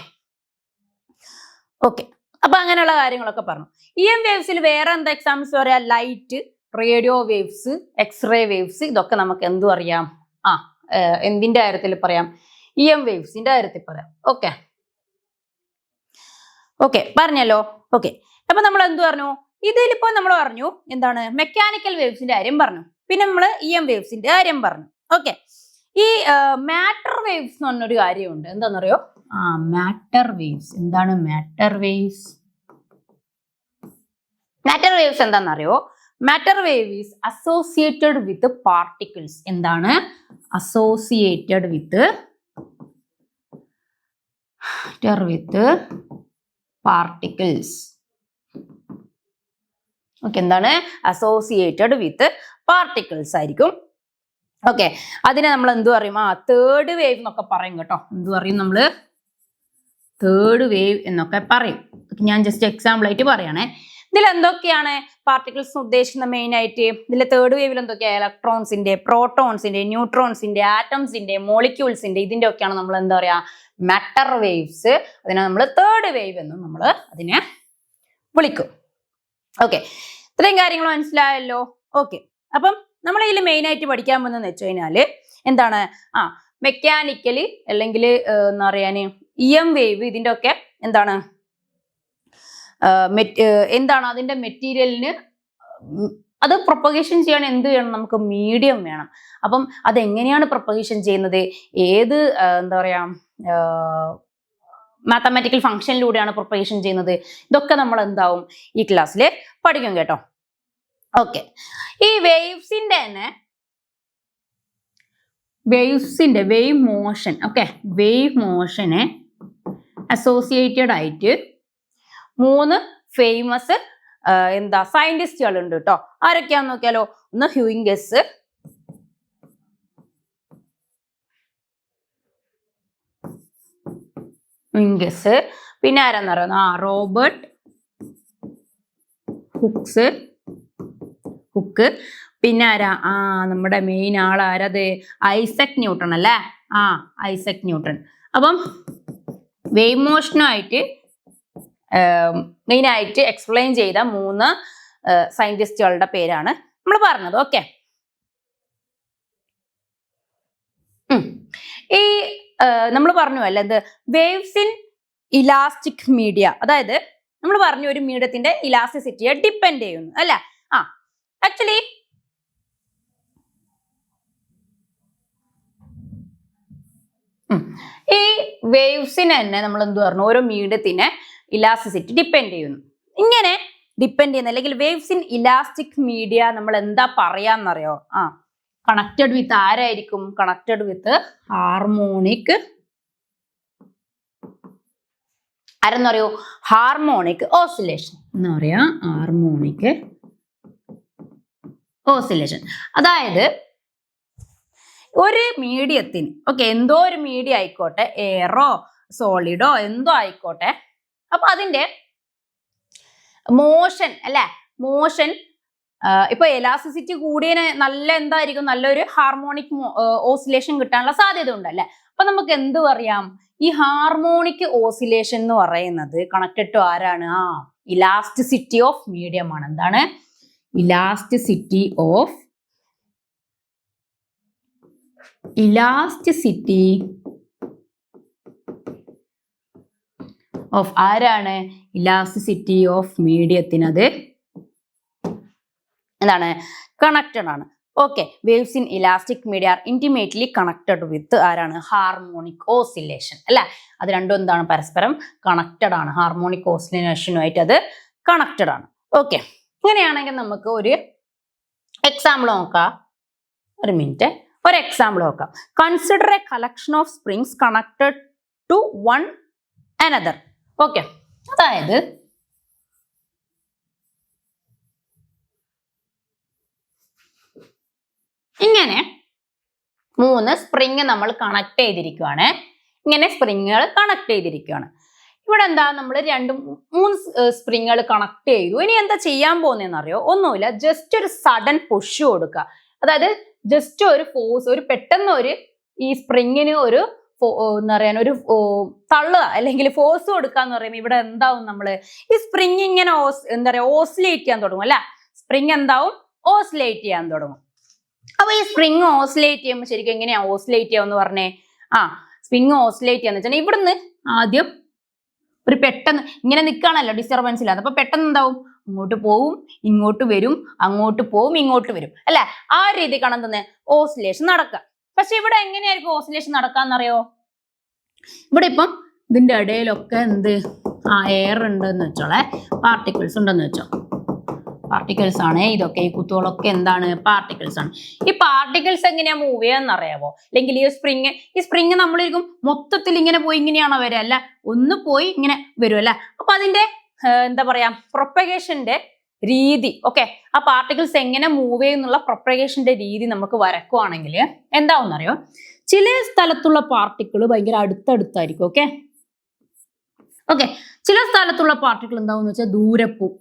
അപ്പൊ അങ്ങനെയുള്ള കാര്യങ്ങളൊക്കെ പറഞ്ഞു. EM വേവ്സിൽ വേറെ എന്താ എക്സാമ്പിൾസ് പറയാ? Light, radio waves, X ray waves. ഇതൊക്കെ നമുക്ക് എന്തു അറിയാം? എന്തിന്റെ കാര്യത്തിൽ പറയാം? EM വേവ്സിന്റെ കാര്യത്തിൽ പറയാം. ഓക്കെ, പറഞ്ഞല്ലോ. ഓക്കെ, അപ്പൊ നമ്മൾ എന്ത് പറഞ്ഞു? ഇതിലിപ്പോ നമ്മൾ പറഞ്ഞു എന്താണ്? മെക്കാനിക്കൽ വേവ്സിന്റെ കാര്യം പറഞ്ഞു. പിന്നെ നമ്മൾ EM വേവ്സിന്റെ കാര്യം പറഞ്ഞു. ഓക്കെ, ഈ മാറ്റർ വേവ്സ് എന്ന് പറഞ്ഞൊരു കാര്യമുണ്ട്. എന്താണെന്നറിയോ? Matter waves. എന്താണ് മാറ്റർ വേവ്സ്? മാറ്റർ വേവ്സ് എന്താണെന്നറിയോ? Matter wave is associated with particles. എന്താണ്? Associated with particles. ഓക്കെ, എന്താണ്? അസോസിയേറ്റഡ് വിത്ത് പാർട്ടിക്കിൾസ് ആയിരിക്കും. ഓക്കെ, അതിനെ നമ്മൾ എന്തു പറയും? തേർഡ് വേവ് എന്നൊക്കെ പറയും കേട്ടോ. എന്തു പറയും നമ്മള്? തേർഡ് വേവ് എന്നൊക്കെ പറയും. ഞാൻ ജസ്റ്റ് എക്സാമ്പിൾ ആയിട്ട് പറയണേ. ഇതിൽ എന്തൊക്കെയാണ് പാർട്ടിക്കിൾസ് ഉദ്ദേശിക്കുന്നത്? മെയിൻ ആയിട്ട് ഇതിലെ തേർഡ് വേവിൽ എന്തൊക്കെയാ? ഇലക്ട്രോൺസിന്റെ, പ്രോട്ടോൺസിന്റെ, ന്യൂട്രോൺസിന്റെ, ആറ്റംസിന്റെ, മോളിക്യൂൾസിന്റെ, ഇതിന്റെ ഒക്കെയാണ് നമ്മൾ എന്താ പറയാ? Matter waves. അതിനെ നമ്മൾ തേർഡ് വേവ് എന്നും നമ്മൾ അതിനെ വിളിക്കും. ഓക്കെ, ഇത്രയും കാര്യങ്ങൾ മനസ്സിലായല്ലോ. ഓക്കെ, അപ്പം നമ്മൾ ഇതിൽ മെയിൻ ആയിട്ട് പഠിക്കാൻ പോകുന്നതെന്ന് വെച്ച് കഴിഞ്ഞാല് എന്താണ്? മെക്കാനിക്കലി അല്ലെങ്കിൽ എന്താ പറയാന് EM വേവ്, ഇതിന്റെ ഒക്കെ എന്താണ്? എന്താണ് അതിന്റെ മെറ്റീരിയലിന് അത് പ്രൊപ്പഗേഷൻ ചെയ്യാൻ എന്ത് വേണം? നമുക്ക് മീഡിയം വേണം. അപ്പം അതെങ്ങനെയാണ് പ്രൊപ്പഗേഷൻ ചെയ്യുന്നത്? ഏത് എന്താ പറയാ മാത്തമാറ്റിക്കൽ ഫംഗ്ഷനിലൂടെയാണ് പ്രൊപ്പഗേഷൻ ചെയ്യുന്നത്? ഇതൊക്കെ നമ്മൾ എന്താവും ഈ ക്ലാസ്സിൽ പഠിക്കും കേട്ടോ. ഓക്കെ, ഈ വേവ്സിന്റെ തന്നെ വേവ്സിന്റെ വേവ് മോഷൻ, ഓക്കെ, വേവ് മോഷനെ അസോസിയേറ്റഡ് ആയിട്ട് 3 ഫേമസ് എന്താ സയന്റിസ്റ്റുകൾ ഉണ്ട് കേട്ടോ. ആരൊക്കെയാന്ന് നോക്കിയാലോ. ഒന്ന് ഹ്യൂയിംഗസ്, പിന്നെ ആരാന്ന് പറയുന്നത് റോബർട്ട് ഹുക്ക്, പിന്നെ ആരാ നമ്മുടെ മെയിൻ ആൾ ആരത് ഐസക് ന്യൂട്ടൺ അല്ലേ. Isaac Newton. അപ്പം വേവ് മോഷനുമായിട്ട് മെയിൻ ആയിട്ട് എക്സ്പ്ലെയിൻ ചെയ്ത 3 സയന്റിസ്റ്റുകളുടെ പേരാണ് നമ്മൾ പറഞ്ഞത്. ഓക്കെ, ഈ നമ്മൾ പറഞ്ഞു അല്ലേ എന്ത് വേവ്സ് ഇൻ ഇലാസ്റ്റിക് മീഡിയ, അതായത് നമ്മൾ പറഞ്ഞു ഒരു മീഡിയത്തിന്റെ ഇലാസ്റ്റിസിറ്റിയെ ഡിപ്പെൻഡ് ചെയ്യുന്നു അല്ലെ. ആക്ച്വലി ഈ വേവ്സിനെ തന്നെ നമ്മൾ എന്ത് പറഞ്ഞു, ഓരോ മീഡിയത്തിനെ ഇലാസ്റ്റിസിറ്റി ഡിപ്പെൻഡ് ചെയ്യുന്നു. ഇങ്ങനെ ഡിപ്പെൻഡ് ചെയ്യുന്ന അല്ലെങ്കിൽ വേവ്സ് ഇൻ ഇലാസ്റ്റിക് മീഡിയ നമ്മൾ എന്താ പറയാന്നറിയോ. കണക്റ്റഡ് വിത്ത് ആരായിരിക്കും, കണക്റ്റഡ് വിത്ത് ഹാർമോണിക്, ആരെന്നറിയോ, ഹാർമോണിക് ഓസിലേഷൻ എന്ന് പറയാ. ഹാർമോണിക് ഓസിലേഷൻ അതായത് ഒരു മീഡിയത്തിന്, ഓക്കെ, എന്തോ ഒരു മീഡിയ ആയിക്കോട്ടെ, എയറോ സോളിഡോ എന്തോ ആയിക്കോട്ടെ, അപ്പൊ അതിന്റെ മോഷൻ അല്ലെ, മോഷൻ ഇപ്പൊ എലാസ്റ്റിസിറ്റി കൂടിയതിന് നല്ല എന്തായിരിക്കും, നല്ലൊരു ഹാർമോണിക് ഓസിലേഷൻ കിട്ടാനുള്ള സാധ്യത ഉണ്ടല്ലേ. അപ്പൊ നമുക്ക് എന്ത് പറയാം, ഈ ഹാർമോണിക് ഓസിലേഷൻ എന്ന് പറയുന്നത് കണക്റ്റഡ് ടു ആരാണ്, ഇലാസ്റ്റിസിറ്റി ഓഫ് മീഡിയം ആണ്. എന്താണ് ഇലാസ്റ്റിസിറ്റി ഓഫ് ആരാണ്, ഇലാസ്റ്റിസിറ്റി ഓഫ് മീഡിയത്തിനത് എന്താണ്, കണക്റ്റഡ് ആണ്. Okay, waves in elastic media are intimately connected with ആരാണ്, ഹാർമോണിക് ഓസിലേഷൻ അല്ലെ. അത് രണ്ടും എന്താണ്, പരസ്പരം കണക്റ്റഡ് ആണ്. ഹാർമോണിക് ഓസിലേഷനുമായിട്ട് അത് കണക്റ്റഡ് ആണ്. ഓക്കെ, ഇങ്ങനെയാണെങ്കിൽ നമുക്ക് ഒരു എക്സാമ്പിൾ നോക്കാം. ഒരു മിനിറ്റ്, ഒരു എക്സാമ്പിൾ നോക്കാം. Consider a collection of springs connected to one another. Okay, അതായത് ഇങ്ങനെ 3 സ്പ്രിങ് നമ്മൾ കണക്ട് ചെയ്തിരിക്കുകയാണ്. ഇങ്ങനെ സ്പ്രിങ്ങുകൾ കണക്ട് ചെയ്തിരിക്കുകയാണ്. ഇവിടെ എന്താ, നമ്മൾ 2-3 സ്പ്രിങ്ങുകൾ കണക്ട് ചെയ്തു. ഇനി എന്താ ചെയ്യാൻ പോകുന്നതെന്ന് അറിയോ, ഒന്നുമില്ല, ജസ്റ്റ് ഒരു സഡൻ പുഷ് കൊടുക്കുക. അതായത് ജസ്റ്റ് ഒരു ഫോഴ്സ്, ഒരു പെട്ടെന്ന് ഒരു ഈ സ്പ്രിങ്ങിന് ഒരു എന്താ പറയാ, ഒരു തള്ളുക അല്ലെങ്കിൽ ഫോഴ്സ് കൊടുക്കുക എന്ന് പറയുമ്പോൾ ഇവിടെ എന്താവും, നമ്മള് ഈ സ്പ്രിങ് ഇങ്ങനെ എന്താ പറയാ ഓസിലേറ്റ് ചെയ്യാൻ തുടങ്ങും അല്ലെ. സ്പ്രിങ് എന്താവും, ഓസിലേറ്റ് ചെയ്യാൻ തുടങ്ങും. അപ്പൊ ഈ സ്പ്രിങ് ഓസിലേറ്റ് ചെയ്യുമ്പോൾ ശരിക്കും എങ്ങനെയാ ഓസിലേറ്റ് ചെയ്യാന്ന് പറഞ്ഞേ. സ്പ്രിങ് ഓസിലേറ്റ് ചെയ്യാന്ന് വെച്ചാൽ ഇവിടുന്ന് ആദ്യം ഒരു പെട്ടെന്ന് ഇങ്ങനെ നിൽക്കുകയാണല്ലോ, ഡിസ്റ്റർബൻസ് ഇല്ലാതെ. അപ്പൊ പെട്ടെന്ന് എന്താവും, അങ്ങോട്ട് പോവും, ഇങ്ങോട്ട് വരും, അങ്ങോട്ട് പോവും, ഇങ്ങോട്ട് വരും അല്ലെ. ആ രീതിക്കാണ് എന്തെന്ന് ഓസിലേഷൻ നടക്കുക. പക്ഷെ ഇവിടെ എങ്ങനെയായിരിക്കും ഓസിലേഷൻ നടക്കാന്നറിയോ. ഇവിടെ ഇപ്പം ഇതിന്റെ ഇടയിലൊക്കെ എന്ത് എയർ ഉണ്ടെന്ന് വെച്ചോളെ, പാർട്ടിക്കിൾസ് ഉണ്ടെന്ന് വെച്ചോ. പാർട്ടിക്കിൾസ് ആണ് ഇതൊക്കെ, ഈ കുത്തുകളൊക്കെ എന്താണ്, പാർട്ടിക്കിൾസ് ആണ്. ഈ പാർട്ടിക്കിൾസ് എങ്ങനെയാ മൂവ് ചെയ്യാന്ന് അറിയാവോ. അല്ലെങ്കിൽ ഈ സ്പ്രിങ് നമ്മളിരിക്കും മൊത്തത്തിൽ ഇങ്ങനെ പോയി ഇങ്ങനെയാണോ വരിക, അല്ല ഒന്ന് പോയി ഇങ്ങനെ വരും അല്ലെ. അപ്പൊ അതിന്റെ എന്താ പറയാ പ്രൊപ്പഗേഷന്റെ രീതി, ഓക്കെ, ആ പാർട്ടിക്കിൾസ് എങ്ങനെ മൂവ് ചെയ്യുന്നുള്ള പ്രൊപ്പഗേഷന്റെ രീതി നമുക്ക് വരക്കുവാണെങ്കിൽ എന്താവുന്നറിയോ, ചില സ്ഥലത്തുള്ള പാർട്ടിക്കിൾ ഭയങ്കര അടുത്തടുത്തായിരിക്കും. ഓക്കെ, ചില സ്ഥലത്തുള്ള പാർട്ടിക്കിൾ എന്താവെന്ന് വെച്ചാൽ ദൂരെ പോവും.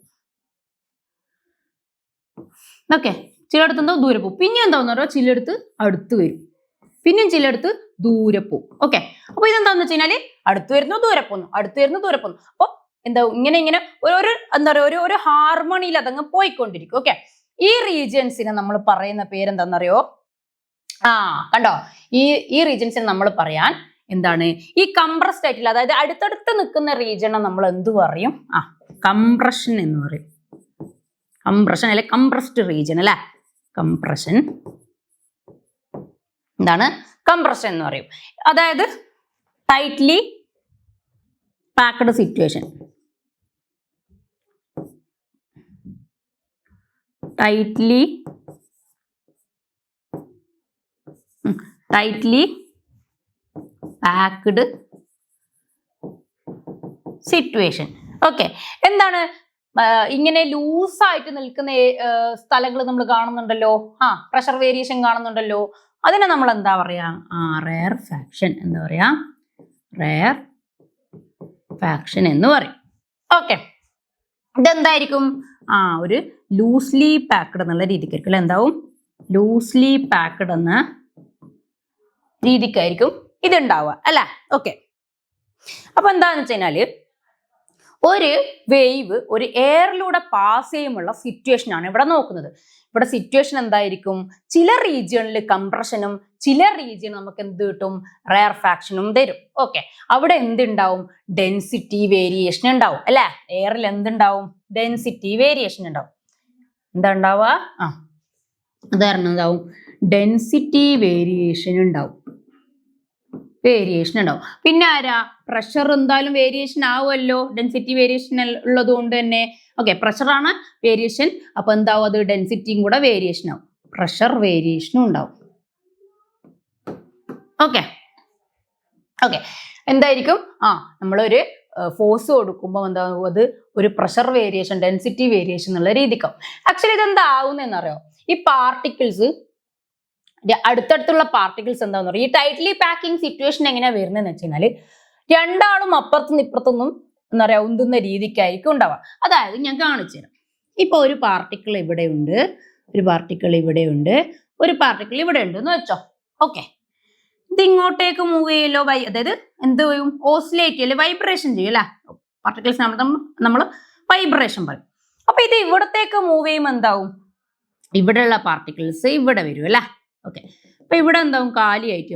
ഓക്കെ, ചിലയിടത്ത് എന്തോ ദൂരെ പോകും. പിന്നെ എന്താന്ന് പറയുക, ചിലയിടത്ത് അടുത്ത് വരും, പിന്നെയും ചിലയിടത്ത് ദൂരെ പോകും. ഓക്കെ, അപ്പൊ ഇതെന്താന്ന് വെച്ച് കഴിഞ്ഞാല് അടുത്ത് വരുന്നു, ദൂരെ പോകുന്നു, അടുത്ത് വരുന്നു, ദൂരെ പോകുന്നു. അപ്പൊ എന്താ ഇങ്ങനെ ഒരു എന്താ പറയുക, ഒരു ഹാർമണിയിൽ അതങ്ങ് പോയിക്കൊണ്ടിരിക്കും. ഓക്കെ, ഈ റീജിയൻസിനെ നമ്മൾ പറയുന്ന പേരെന്താണെന്നറിയോ. കണ്ടോ, ഈ റീജിയൻസിനെ നമ്മൾ പറയാൻ എന്താണ്, ഈ കംപ്രസ്ഡ് ആയിട്ടുള്ള, അതായത് അടുത്തടുത്ത് നിൽക്കുന്ന റീജിയനെ നമ്മൾ എന്ത് പറയും, കംപ്രഷൻ എന്ന് പറയും. കംപ്രഷൻ അല്ലെ കംപ്രസ്ഡ് റീജിയൻ അല്ലെ. കംപ്രഷൻ എന്താണ്, കംപ്രഷൻ എന്ന് പറയും. അതായത് tightly packed situation, tightly tightly packed situation. Okay, എന്താണ് ഇങ്ങനെ ലൂസായിട്ട് നിൽക്കുന്ന സ്ഥലങ്ങൾ നമ്മൾ കാണുന്നുണ്ടല്ലോ, പ്രഷർ വേരിയേഷൻ കാണുന്നുണ്ടല്ലോ, അതിനെ നമ്മൾ എന്താ പറയാ, റെയർ ഫാക്ഷൻ എന്താ പറയാ, റെയർ ഫാക്ഷൻ എന്ന് പറയും. ഓക്കെ, ഇതെന്തായിരിക്കും, ഒരു ലൂസ്ലി പാക്ക്ഡ് എന്നുള്ള രീതിക്കായിരിക്കും, എന്താവും, ലൂസ്ലി പാക്ക്ഡ് എന്ന രീതിക്കായിരിക്കും ഇതുണ്ടാവുക അല്ലെ. ഓക്കെ, അപ്പൊ എന്താന്ന് വെച്ച് കഴിഞ്ഞാല് ഒരു വേവ് ഒരു എയറിലൂടെ പാസ് ചെയ്യുമുള്ള സിറ്റുവേഷൻ ആണ് ഇവിടെ നോക്കുന്നത്. ഇവിടെ സിറ്റുവേഷൻ എന്തായിരിക്കും, ചില റീജിയണിൽ കംപ്രഷനും ചില റീജിയൻ നമുക്ക് എന്ത് കിട്ടും, റെയർ ഫാക്ഷനും തരും. ഓക്കെ, അവിടെ എന്തുണ്ടാവും, ഡെൻസിറ്റി വേരിയേഷൻ ഉണ്ടാവും അല്ലെ. എയറിൽ എന്തുണ്ടാവും, ഡെൻസിറ്റി വേരിയേഷൻ ഉണ്ടാവും. എന്താ ഉണ്ടാവുക, ഉദാഹരണം എന്താവും, ഡെൻസിറ്റി വേരിയേഷൻ ഉണ്ടാവും, വേരിയേഷൻ ഉണ്ടാവും. പിന്നെ ആരാ, പ്രഷർ എന്തായാലും വേരിയേഷൻ ആവുമല്ലോ, ഡെൻസിറ്റി വേരിയേഷൻ ഉള്ളത് കൊണ്ട് തന്നെ. ഓക്കെ, പ്രഷറാണ് വേരിയേഷൻ, അപ്പൊ എന്താവും, അത് ഡെൻസിറ്റിയും കൂടെ വേരിയേഷൻ ആവും, പ്രഷർ വേരിയേഷനും ഉണ്ടാവും. ഓക്കെ ഓക്കെ, എന്തായിരിക്കും, നമ്മളൊരു ഫോഴ്സ് കൊടുക്കുമ്പോൾ എന്താവും, അത് ഒരു പ്രഷർ വേരിയേഷൻ, ഡെൻസിറ്റി വേരിയേഷൻ എന്നുള്ള രീതിക്കാവും. ആക്ച്വലി ഇതെന്താ ആവുന്നതെന്നറിയോ, ഈ പാർട്ടിക്കിൾസ്, അടുത്തടുത്തുള്ള പാർട്ടിക്കിൾസ് എന്താന്ന് പറയുക, ഈ ടൈറ്റ്ലി പാക്കിംഗ് സിറ്റുവേഷൻ എങ്ങനെയാ വരുന്നതെന്ന് വെച്ച് കഴിഞ്ഞാല് രണ്ടാളും അപ്പുറത്തുനിന്ന് ഇപ്പുറത്തൊന്നും എന്താ പറയാ ഉന്തുന്ന രീതിക്കായിരിക്കും ഉണ്ടാവുക. അതായത് ഞാൻ കാണിച്ചു തരാം. ഇപ്പൊ ഒരു പാർട്ടിക്കിൾ ഇവിടെ ഉണ്ട്, ഒരു പാർട്ടിക്കിൾ ഇവിടെ ഉണ്ട്, ഒരു പാർട്ടിക്കിൾ ഇവിടെ ഉണ്ട് എന്ന് വെച്ചോ. ഓക്കെ, ഇത് ഇങ്ങോട്ടേക്ക് മൂവ് ചെയ്യല്ലോ, അതായത് എന്ത് ചെയ്യും, ഓസിലേറ്റ് ചെയ്യല്ലേ, വൈബ്രേഷൻ ചെയ്യും അല്ലെ. പാർട്ടിക്കിൾസ് നമ്മൾ വൈബ്രേഷൻ പറയും. അപ്പൊ ഇത് ഇവിടത്തേക്ക് മൂവ് ചെയ്യുമ്പോൾ എന്താവും, ഇവിടെയുള്ള പാർട്ടിക്കിൾസ് ഇവിടെ വരും അല്ലെ. ഓക്കെ, അപ്പൊ ഇവിടെ എന്താവും, കാലിയായിട്ട്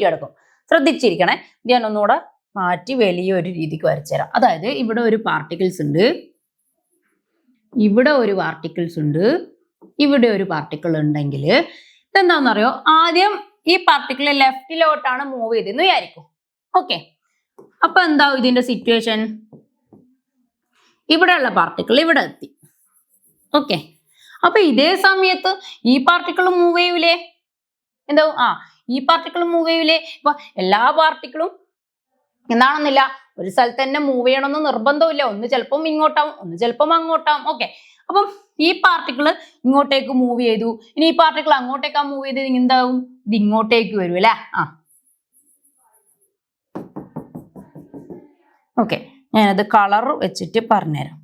കിടക്കും. ശ്രദ്ധിച്ചിരിക്കണേ, ഞാൻ ഒന്നുകൂടെ മാറ്റി വലിയൊരു രീതിക്ക് വരച്ചു തരാം. അതായത് ഇവിടെ ഒരു പാർട്ടിക്കിൾസ് ഉണ്ട്, ഇവിടെ ഒരു പാർട്ടിക്കിൾസ് ഉണ്ട്, ഇവിടെ ഒരു പാർട്ടിക്കിൾ ഉണ്ടെങ്കിൽ ഇതെന്താണെന്നറിയോ, ആദ്യം ഈ പാർട്ടിക്കിൾ ലെഫ്റ്റിലോട്ടാണ് മൂവ് ചെയ്തെന്ന് വിചാരിക്കും. ഓക്കെ, അപ്പൊ എന്താവും ഇതിന്റെ സിറ്റുവേഷൻ, ഇവിടെയുള്ള പാർട്ടിക്കിൾ ഇവിടെ എത്തി. ഓക്കെ, അപ്പൊ ഇതേ സമയത്ത് ഈ പാർട്ടിക്കിൾ മൂവ് ചെയ്യൂലേ, എന്താവും, ഈ പാർട്ടിക്കിൾ മൂവ് ചെയ്യൂലേ. ഇപ്പൊ എല്ലാ പാർട്ടിക്കിളും എന്താണെന്നില്ല, ഒരു സ്ഥലത്ത് തന്നെ മൂവ് ചെയ്യണമെന്ന് നിർബന്ധമില്ല, ഒന്ന് ചിലപ്പം ഇങ്ങോട്ടാവും, ഒന്ന് ചിലപ്പം അങ്ങോട്ടാവും. ഓക്കെ, അപ്പം ഈ പാർട്ടിക്കിൾ ഇങ്ങോട്ടേക്ക് മൂവ് ചെയ്തു, ഇനി ഈ പാർട്ടിക്കിൾ അങ്ങോട്ടേക്കാ മൂവ് ചെയ്ത് എന്താവും, ഇത് ഇങ്ങോട്ടേക്ക് വരും അല്ലെ. ഓക്കെ, ഞാനത് കളർ വെച്ചിട്ട് പറഞ്ഞുതരാം.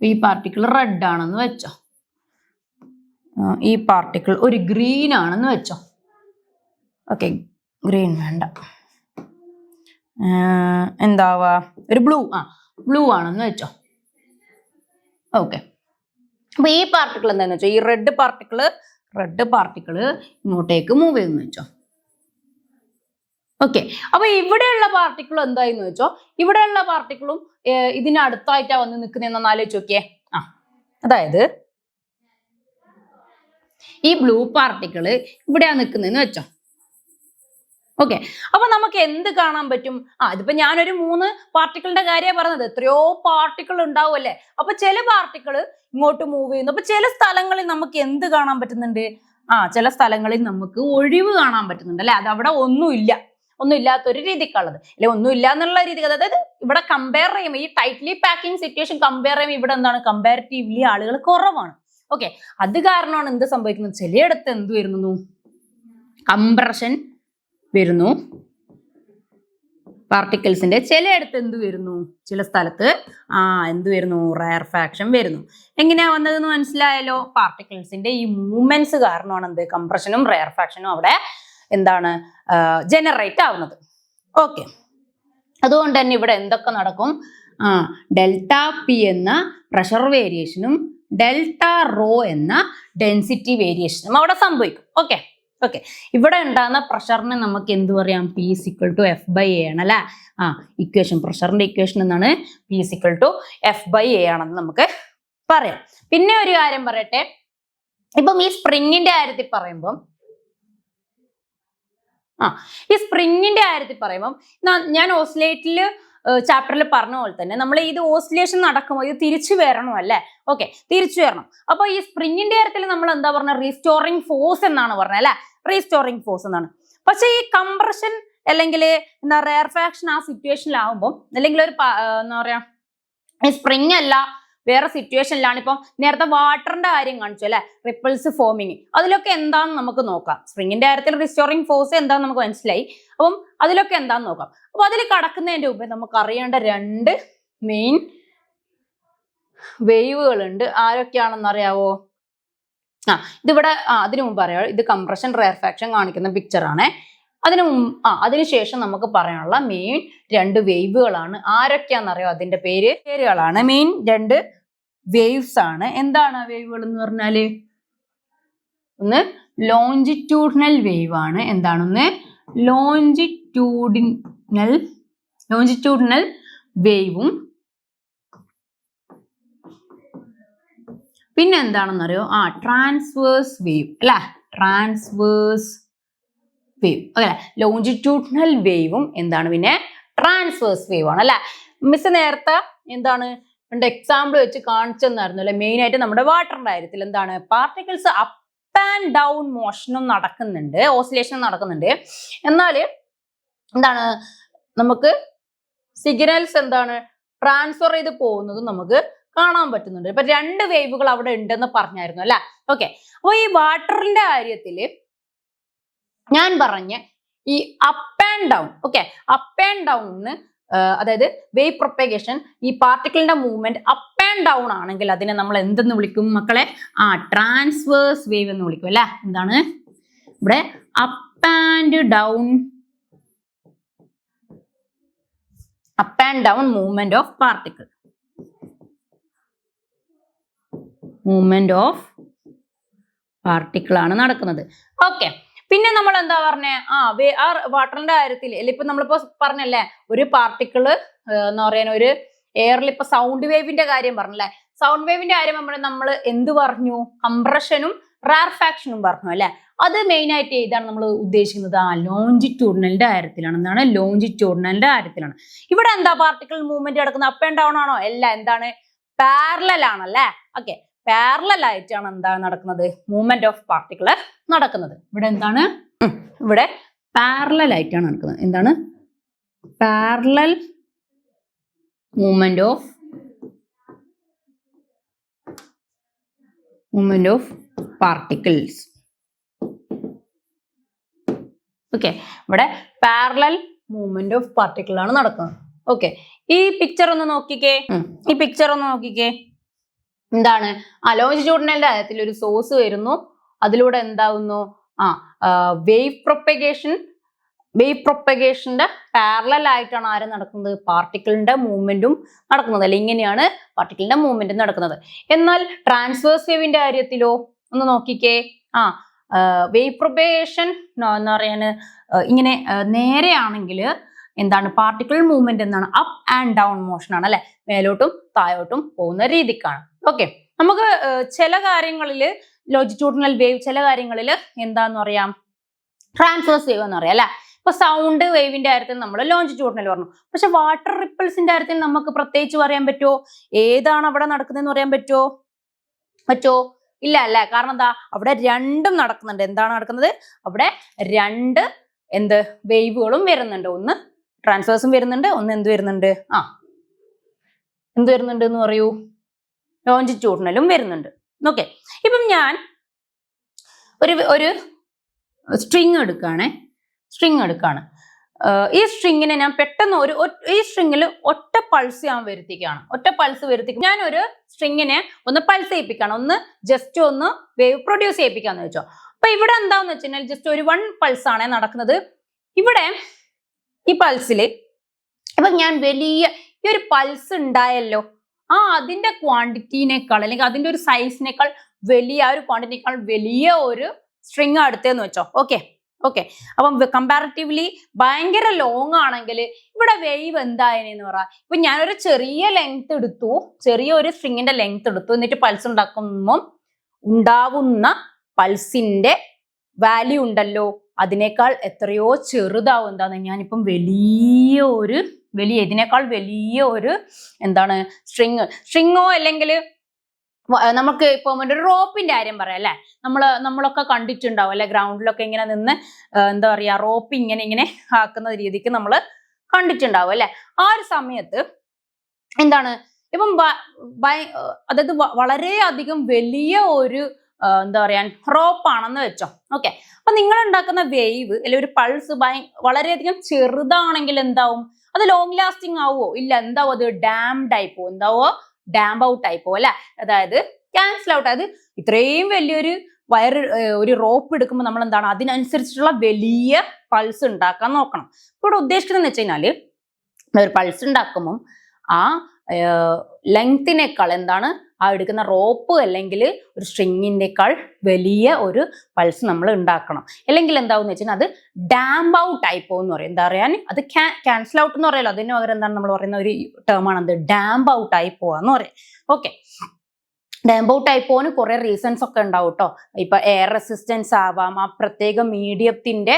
ഈ പാർട്ടിക്കിൾ റെഡ് ആണെന്ന് വെച്ചോ, ഈ പാർട്ടിക്കിൾ ഒരു ഗ്രീൻ ആണെന്ന് വെച്ചോ. ഓക്കെ, ഗ്രീൻ വേണ്ട, എന്താവാ, ഒരു ബ്ലൂ ആണെന്ന് വെച്ചോ. ഓക്കെ, അപ്പൊ ഈ പാർട്ടിക്കിൾ എന്താന്ന് വെച്ചോ, ഈ റെഡ് പാർട്ടിക്കിള് ഇങ്ങോട്ടേക്ക് മൂവ് ചെയ്യുന്നു വെച്ചോ. ഓക്കെ, അപ്പൊ ഇവിടെയുള്ള പാർട്ടിക്കിൾ എന്തായെന്ന് വെച്ചോ, ഇവിടെയുള്ള പാർട്ടിക്കിളും ഇതിനടുത്തായിട്ടാ വന്ന് നിൽക്കുന്നതെന്ന് ആലോചിച്ച് നോക്കിയേ. അതായത് ഈ ബ്ലൂ പാർട്ടിക്കിള് ഇവിടെയാ നിൽക്കുന്നതെന്ന് വെച്ചോ. ഓക്കെ, അപ്പൊ നമുക്ക് എന്ത് കാണാൻ പറ്റും, ഇതിപ്പോ ഞാനൊരു 3 പാർട്ടിക്കിളിന്റെ കാര്യമാണ് പറഞ്ഞത്, എത്രയോ പാർട്ടിക്കിൾ ഉണ്ടാവും അല്ലെ. അപ്പൊ ചില പാർട്ടിക്കിൾ ഇങ്ങോട്ട് മൂവ് ചെയ്യുന്നു. അപ്പൊ ചില സ്ഥലങ്ങളിൽ നമുക്ക് എന്ത് കാണാൻ പറ്റുന്നുണ്ട്, ചില സ്ഥലങ്ങളിൽ നമുക്ക് ഒഴിവ് കാണാൻ പറ്റുന്നുണ്ട് അല്ലെ. അത് അവിടെ ഒന്നുമില്ലാത്തൊരു രീതിക്കുള്ളത് അല്ലെ, ഒന്നുമില്ല എന്നുള്ള രീതി. അതായത് ഇവിടെ കമ്പയർ ചെയ്യുമ്പോൾ ഈ ടൈറ്റ്ലി പാക്കിംഗ് സിറ്റുവേഷൻ കമ്പയർ ചെയ്യുമ്പോൾ ഇവിടെ എന്താണ്, കമ്പാരിറ്റീവ്ലി ആളുകൾ കുറവാണ്. ഓക്കെ, അത് കാരണമാണ് എന്ത് സംഭവിക്കുന്നത്, ചിലയിടത്ത് എന്ത് വരുന്നു, കംപ്രഷൻ വരുന്നു പാർട്ടിക്കിൾസിന്റെ, ചിലയിടത്ത് എന്ത് വരുന്നു, ചില സ്ഥലത്ത് എന്ത് വരുന്നു, റെയർ ഫാക്ഷൻ വരുന്നു. എങ്ങനെയാ വന്നതെന്ന് മനസ്സിലായല്ലോ. പാർട്ടിക്കിൾസിന്റെ ഈ മൂവ്മെന്റ്സ് കാരണമാണ് എന്ത്, കംപ്രഷനും റെയർ ഫാക്ഷനും അവിടെ എന്താണ് ജനറേറ്റ് ആവുന്നത്. ഓക്കെ, അതുകൊണ്ട് തന്നെ ഇവിടെ എന്തൊക്കെ നടക്കും, ഡെൽറ്റ പി എന്ന പ്രഷർ വേരിയേഷനും ഡെൽറ്റ റോ എന്ന ഡെൻസിറ്റി വേരിയേഷനും അവിടെ സംഭവിക്കും. ഓക്കെ, ഇവിടെ ഉണ്ടാകുന്ന പ്രഷറിനെ നമുക്ക് എന്ത് പറയാം, P = F/A ആണ് അല്ലെ. ഇക്വേഷൻ, പ്രഷറിന്റെ ഇക്വേഷൻ എന്നാണ് P = F/A ആണെന്ന് നമുക്ക് പറയാം. പിന്നെ ഒരു കാര്യം പറയട്ടെ, ഇപ്പം ഈ സ്പ്രിങ്ങിന്റെ കാര്യത്തിൽ പറയുമ്പം ഞാൻ ഓസിലേറ്റില് ചാപ്റ്ററിൽ പറഞ്ഞ പോലെ തന്നെ നമ്മൾ ഇത് ഓസിലേഷൻ നടക്കുമ്പോൾ ഇത് തിരിച്ചു വരണം അല്ലെ. ഓക്കെ, തിരിച്ചു വരണം. അപ്പൊ ഈ സ്പ്രിങ്ങിന്റെ കാര്യത്തിൽ നമ്മൾ എന്താ പറഞ്ഞ, റീസ്റ്റോറിങ് ഫോഴ്സ് എന്നാണ് പറഞ്ഞത് അല്ലെ. റീസ്റ്റോറിംഗ് ഫോഴ്സ് എന്നാണ്. പക്ഷെ ഈ കംപ്രഷൻ അല്ലെങ്കിൽ എന്താ റെയർഫാക്ഷൻ ആ സിറ്റുവേഷനിലാവുമ്പോൾ, അല്ലെങ്കിൽ ഒരു എന്താ പറയാ ഈ സ്പ്രിങ് അല്ല വേറെ സിറ്റുവേഷനിലാണ്, ഇപ്പൊ നേരത്തെ വാട്ടറിന്റെ കാര്യം കാണിച്ചു അല്ലെ, റിപ്പിൾസ് ഫോമിങ്, അതിലൊക്കെ എന്താണെന്ന് നമുക്ക് നോക്കാം. സ്പ്രിങ്ങിന്റെ കാര്യത്തിൽ റിസ്റ്റോറിംഗ് ഫോഴ്സ് എന്താണെന്ന് നമുക്ക് മനസ്സിലായി. അപ്പം അതിലൊക്കെ എന്താന്ന് നോക്കാം. അപ്പൊ അതിൽ കടക്കുന്നതിന്റെ മുമ്പ് നമുക്ക് അറിയേണ്ട 2 മെയിൻ വേവുകൾ ഉണ്ട്. ആരൊക്കെയാണെന്ന് അറിയാവോ? ഇതിവിടെ അതിനു മുമ്പ് അറിയാം, ഇത് കംപ്രഷൻ റെയർഫാക്ഷൻ കാണിക്കുന്ന പിക്ചർ ആണ്. അതിനുശേഷം നമുക്ക് പറയാനുള്ള മെയിൻ 2 വേവുകളാണ്. ആരൊക്കെയാണെന്നറിയോ? അതിന്റെ പേരുകളാണ്. മെയിൻ 2 വേവ്സ് ആണ്. എന്താണ് ആ വേവുകൾ എന്ന് പറഞ്ഞാല്? ഒന്ന് ലോഞ്ചിറ്റ്യൂഡിനൽ വേവ് ആണ്. എന്താണ്? ഒന്ന് ലോഞ്ചിറ്റ്യൂഡിനൽ വേവും പിന്നെ എന്താണെന്നറിയോ? ട്രാൻസ്വേഴ്സ് വേവ് അല്ലെ, ട്രാൻസ്വേഴ്സ് വേവ് അല്ലെ. ലോഞ്ചിറ്റ്യൂഡിനൽ വേവും എന്താണ്, പിന്നെ ട്രാൻസ്വേഴ്സ് വേവ് ആണ് അല്ലെ. മിസ് നേരത്തെ എന്താണ് 2 എക്സാമ്പിൾ വെച്ച് കാണിച്ചെന്നായിരുന്നു അല്ലെ. മെയിൻ ആയിട്ട് നമ്മുടെ വാട്ടറിന്റെ കാര്യത്തിൽ എന്താണ്, പാർട്ടിക്കിൾസ് അപ്പ് ആൻഡ് ഡൗൺ മോഷനും നടക്കുന്നുണ്ട്, ഓസിലേഷനും നടക്കുന്നുണ്ട്. എന്നാല് എന്താണ്, നമുക്ക് സിഗ്നൽസ് എന്താണ് ട്രാൻസ്ഫർ ചെയ്ത് പോകുന്നതും നമുക്ക് കാണാൻ പറ്റുന്നുണ്ട്. ഇപ്പൊ 2 വേവുകൾ അവിടെ ഉണ്ടെന്ന് പറഞ്ഞായിരുന്നു അല്ലെ. ഓക്കെ, അപ്പൊ ഈ വാട്ടറിന്റെ കാര്യത്തില് ഞാൻ പറഞ്ഞ ഈ up and down, okay, up and ഡൗണിന് അതായത് വേവ് പ്രൊപ്പഗേഷൻ, ഈ പാർട്ടിക്കിളിന്റെ മൂവ്മെന്റ് അപ്പ് ആൻഡ് ഡൗൺ ആണെങ്കിൽ അതിനെ നമ്മൾ എന്തെന്ന് വിളിക്കും മക്കളെ? ട്രാൻസ്വേഴ്സ് വേവ് എന്ന് വിളിക്കും അല്ലെ. എന്താണ് ഇവിടെ? Up and down movement of particle, ആണ് നടക്കുന്നത്. ഓക്കെ, പിന്നെ നമ്മൾ എന്താ പറഞ്ഞേ? വാട്ടറിന്റെ കാര്യത്തിൽ ഇപ്പൊ നമ്മളിപ്പോ പറഞ്ഞല്ലേ, ഒരു പാർട്ടിക്കിള് എന്താ പറയാ, ഒരു എയറിൽ ഇപ്പൊ സൗണ്ട് വേവിന്റെ കാര്യം പറഞ്ഞല്ലേ. സൗണ്ട് വേവിന്റെ കാര്യം നമ്മൾ എന്ത് പറഞ്ഞു? കംപ്രഷനും റാർഫാക്ഷനും പറഞ്ഞു അല്ലെ. അത് മെയിൻ ആയിട്ട് ഏതാണ് നമ്മൾ ഉദ്ദേശിക്കുന്നത്? ലോഞ്ചിറ്റ്യൂഡിനലിന്റെ കാര്യത്തിലാണ്. എന്താണ്? ലോഞ്ചിറ്റ്യൂഡിനലിന്റെ കാര്യത്തിലാണ്. ഇവിടെ എന്താ പാർട്ടിക്കിൾ മൂവ്മെന്റ് നടക്കുന്നത്? അപ്പ് ആൻഡ് ഡൗൺ ആണോ? അല്ല, എന്താണ്? പാരലൽ ആണല്ലേ. ഓക്കെ, പാരലൽ ആയിട്ടാണ് എന്താണ് നടക്കുന്നത്? മൂവ്മെന്റ് ഓഫ് പാർട്ടിക്കിൾ നടക്കുന്നത്. ഇവിടെ എന്താണ്? ഇവിടെ പാരലൽ ആയിട്ടാണ് നടക്കുന്നത്. എന്താണ്? Parallel movement of particles. Okay, ഇവിടെ പാരലൽ മൂവ്മെന്റ് ഓഫ് പാർട്ടിക്കിൾ ആണ് നടക്കുന്നത്. ഓക്കെ, ഈ പിക്ചർ ഒന്ന് നോക്കിക്കേ. എന്താണ്? ലോഞ്ചിറ്റ്യൂഡിനലിന്റെ കാര്യത്തിൽ ഒരു സോഴ്സ് വരുന്നു, അതിലൂടെ എന്താവുന്നു? വേവ് പ്രൊപ്പഗേഷന്റെ പാരലൽ ആയിട്ടാണ് ആര് നടക്കുന്നത്? പാർട്ടിക്കിളിന്റെ മൂവ്മെന്റും നടക്കുന്നത്. അല്ലെ, ഇങ്ങനെയാണ് പാർട്ടിക്കിളിന്റെ മൂവ്മെന്റ് നടക്കുന്നത്. എന്നാൽ ട്രാൻസ്വേഴ്സ് വേവിന്റെ കാര്യത്തിലോ ഒന്ന് നോക്കിക്കേ. വേവ് പ്രൊപ്പഗേഷൻ എന്ന് പറയാൻ ഇങ്ങനെ നേരെയാണെങ്കിൽ എന്താണ്? പാർട്ടിക്കിൾ മൂവ്മെന്റ് എന്താണ്? അപ്പ് ആൻഡ് ഡൗൺ മോഷൻ ആണ് അല്ലെ, മേലോട്ടും താഴോട്ടും പോകുന്ന രീതിക്കാണ്. ഓക്കെ, നമുക്ക് ചില കാര്യങ്ങളിൽ ലോഞ്ചിറ്റ്യൂഡിനൽ വേവ്, ചില കാര്യങ്ങളിൽ എന്താന്ന് പറയാം? ട്രാൻസ്വേഴ്സ് വേവ് എന്ന് പറയാം അല്ലെ. ഇപ്പൊ സൗണ്ട് വേവിന്റെ കാര്യത്തിൽ നമ്മൾ ലോഞ്ചിറ്റ്യൂഡിനൽ പറഞ്ഞു. പക്ഷെ വാട്ടർ റിപ്പിൾസിന്റെ കാര്യത്തിൽ നമുക്ക് പ്രത്യേകിച്ച് പറയാൻ പറ്റുമോ? ഏതാണ് അവിടെ നടക്കുന്നതെന്ന് പറയാൻ പറ്റുമോ? ഇല്ല അല്ലെ. കാരണം എന്താ? അവിടെ 2 നടക്കുന്നുണ്ട്. എന്താണ് നടക്കുന്നത്? അവിടെ 2 വേവുകളും വരുന്നുണ്ട്. ഒന്ന് ട്രാൻസ്വേഴ്സും വരുന്നുണ്ട്, ഒന്ന് എന്ത് വരുന്നുണ്ട്? എന്ത് വരുന്നുണ്ട് എന്ന് പറയൂ? ലോഞ്ചിറ്റ്യൂഡിനലും വരുന്നുണ്ട്. ഓക്കെ, ഇപ്പം ഞാൻ ഒരു സ്ട്രിങ് എടുക്കാണ്. ഈ സ്ട്രിങ്ങിനെ ഞാൻ പെട്ടെന്ന് ഈ സ്ട്രിങ്ങിൽ ഒറ്റ പൾസ് ഞാൻ വരുത്തിക്കുകയാണ്. ഞാൻ ഒരു സ്ട്രിങ്ങിനെ ഒന്ന് പൾസ് ചെയ്യിപ്പിക്കുകയാണ്, ഒന്ന് ജസ്റ്റ് ഒന്ന് വേവ് പ്രൊഡ്യൂസ് ചെയ്യിപ്പിക്കാന്ന് വെച്ചോ. അപ്പൊ ഇവിടെ എന്താന്ന് വെച്ചാൽ ജസ്റ്റ് ഒരു 1 പൾസ് ആണ് നടക്കുന്നത്. ഇവിടെ ഈ പൾസിൽ ഇപ്പൊ ഞാൻ വലിയ ഈ ഒരു പൾസ് ഉണ്ടായല്ലോ, അതിന്റെ ക്വാണ്ടിറ്റിനേക്കാൾ അല്ലെങ്കിൽ അതിന്റെ ഒരു സൈസിനേക്കാൾ വലിയ ഒരു ക്വാണ്ടിറ്റിനേക്കാൾ വലിയ ഒരു സ്ട്രിങ് എടുത്തേന്ന് വെച്ചോ. ഓക്കെ, അപ്പം കമ്പാരിറ്റീവ്ലി ഭയങ്കര ലോങ് ആണെങ്കിൽ ഇവിടെ വേവ് എന്തായെന്ന് പറ. ഇപ്പൊ ഞാനൊരു ചെറിയൊരു സ്ട്രിങ്ങിന്റെ ലെങ്ത് എടുത്തു, എന്നിട്ട് പൾസ് ഉണ്ടാക്കുമ്പോൾ ഉണ്ടാവുന്ന പൾസിന്റെ വാല്യൂ ഉണ്ടല്ലോ, അതിനേക്കാൾ എത്രയോ ചെറുതാവും. എന്താണ്? ഞാനിപ്പം ഇതിനേക്കാൾ വലിയ ഒരു എന്താണ് സ്ട്രിങ്ങോ അല്ലെങ്കിൽ നമുക്ക് ഇപ്പൊ ഒരു റോപ്പിന്റെ കാര്യം പറയാം അല്ലെ. നമ്മളൊക്കെ കണ്ടിട്ടുണ്ടാവും അല്ലെ, ഗ്രൗണ്ടിലൊക്കെ ഇങ്ങനെ നിന്ന് എന്താ പറയാ റോപ്പ് ഇങ്ങനെ ആക്കുന്ന രീതിക്ക് നമ്മൾ കണ്ടിട്ടുണ്ടാവും അല്ലെ. ആ ഒരു സമയത്ത് എന്താണ് ഇപ്പം അതായത് വളരെ അധികം വലിയ ഒരു എന്താ പറയാ റോപ്പാണെന്ന് വെച്ചോ. ഓക്കെ, അപ്പൊ നിങ്ങൾ ഉണ്ടാക്കുന്ന വേവ് അല്ലെ ഒരു പൾസ് വളരെയധികം ചെറുതാണെങ്കിൽ എന്താവും, അത് ലോങ് ലാസ്റ്റിംഗ് ആവോ? ഇല്ല, എന്താവും, അത് ഡാംഡ് ആയി പോകും. എന്താവോ, ഡാംപ് ഔട്ട് ആയി പോകും അല്ലെ. അതായത് ക്യാൻസൽ ഔട്ട്. അതായത് ഇത്രയും വലിയൊരു ഒരു റോപ്പ് എടുക്കുമ്പോൾ നമ്മൾ എന്താണ് അതിനനുസരിച്ചിട്ടുള്ള വലിയ പൾസ് ഉണ്ടാക്കാൻ നോക്കണം. ഇവിടെ ഉദ്ദേശിക്കുന്നത് വെച്ച് കഴിഞ്ഞാല് ഒരു പൾസ് ഉണ്ടാക്കുമ്പോൾ ആ ലെങ്തിനേക്കാൾ എന്താണ് ആ എടുക്കുന്ന റോപ്പ് അല്ലെങ്കിൽ ഒരു സ്ട്രിങ്ങിനേക്കാൾ വലിയ ഒരു പൾസ് നമ്മൾ ഉണ്ടാക്കണം. അല്ലെങ്കിൽ എന്താവെന്ന് വെച്ചാൽ അത് ഡാംപ് ഔട്ട് ആയി പോകുമെന്ന് പറയും. എന്താ പറയാൻ, അത് ക്യാൻസൽ ഔട്ട് എന്ന് പറയല്ലോ, അതിന് പകരം എന്താണ് നമ്മൾ പറയുന്ന ഒരു ടേമാണ് അത് ഡാംപ് ഔട്ട് ആയി പോവാന്ന് പറയും. ഓക്കെ, ഡാംപ് ഔട്ട് ആയി പോകാൻ കുറെ റീസൺസ് ഒക്കെ ഉണ്ടാവും കേട്ടോ. ഇപ്പൊ എയർ റെസിസ്റ്റൻസ് ആവാം, ആ പ്രത്യേക മീഡിയത്തിന്റെ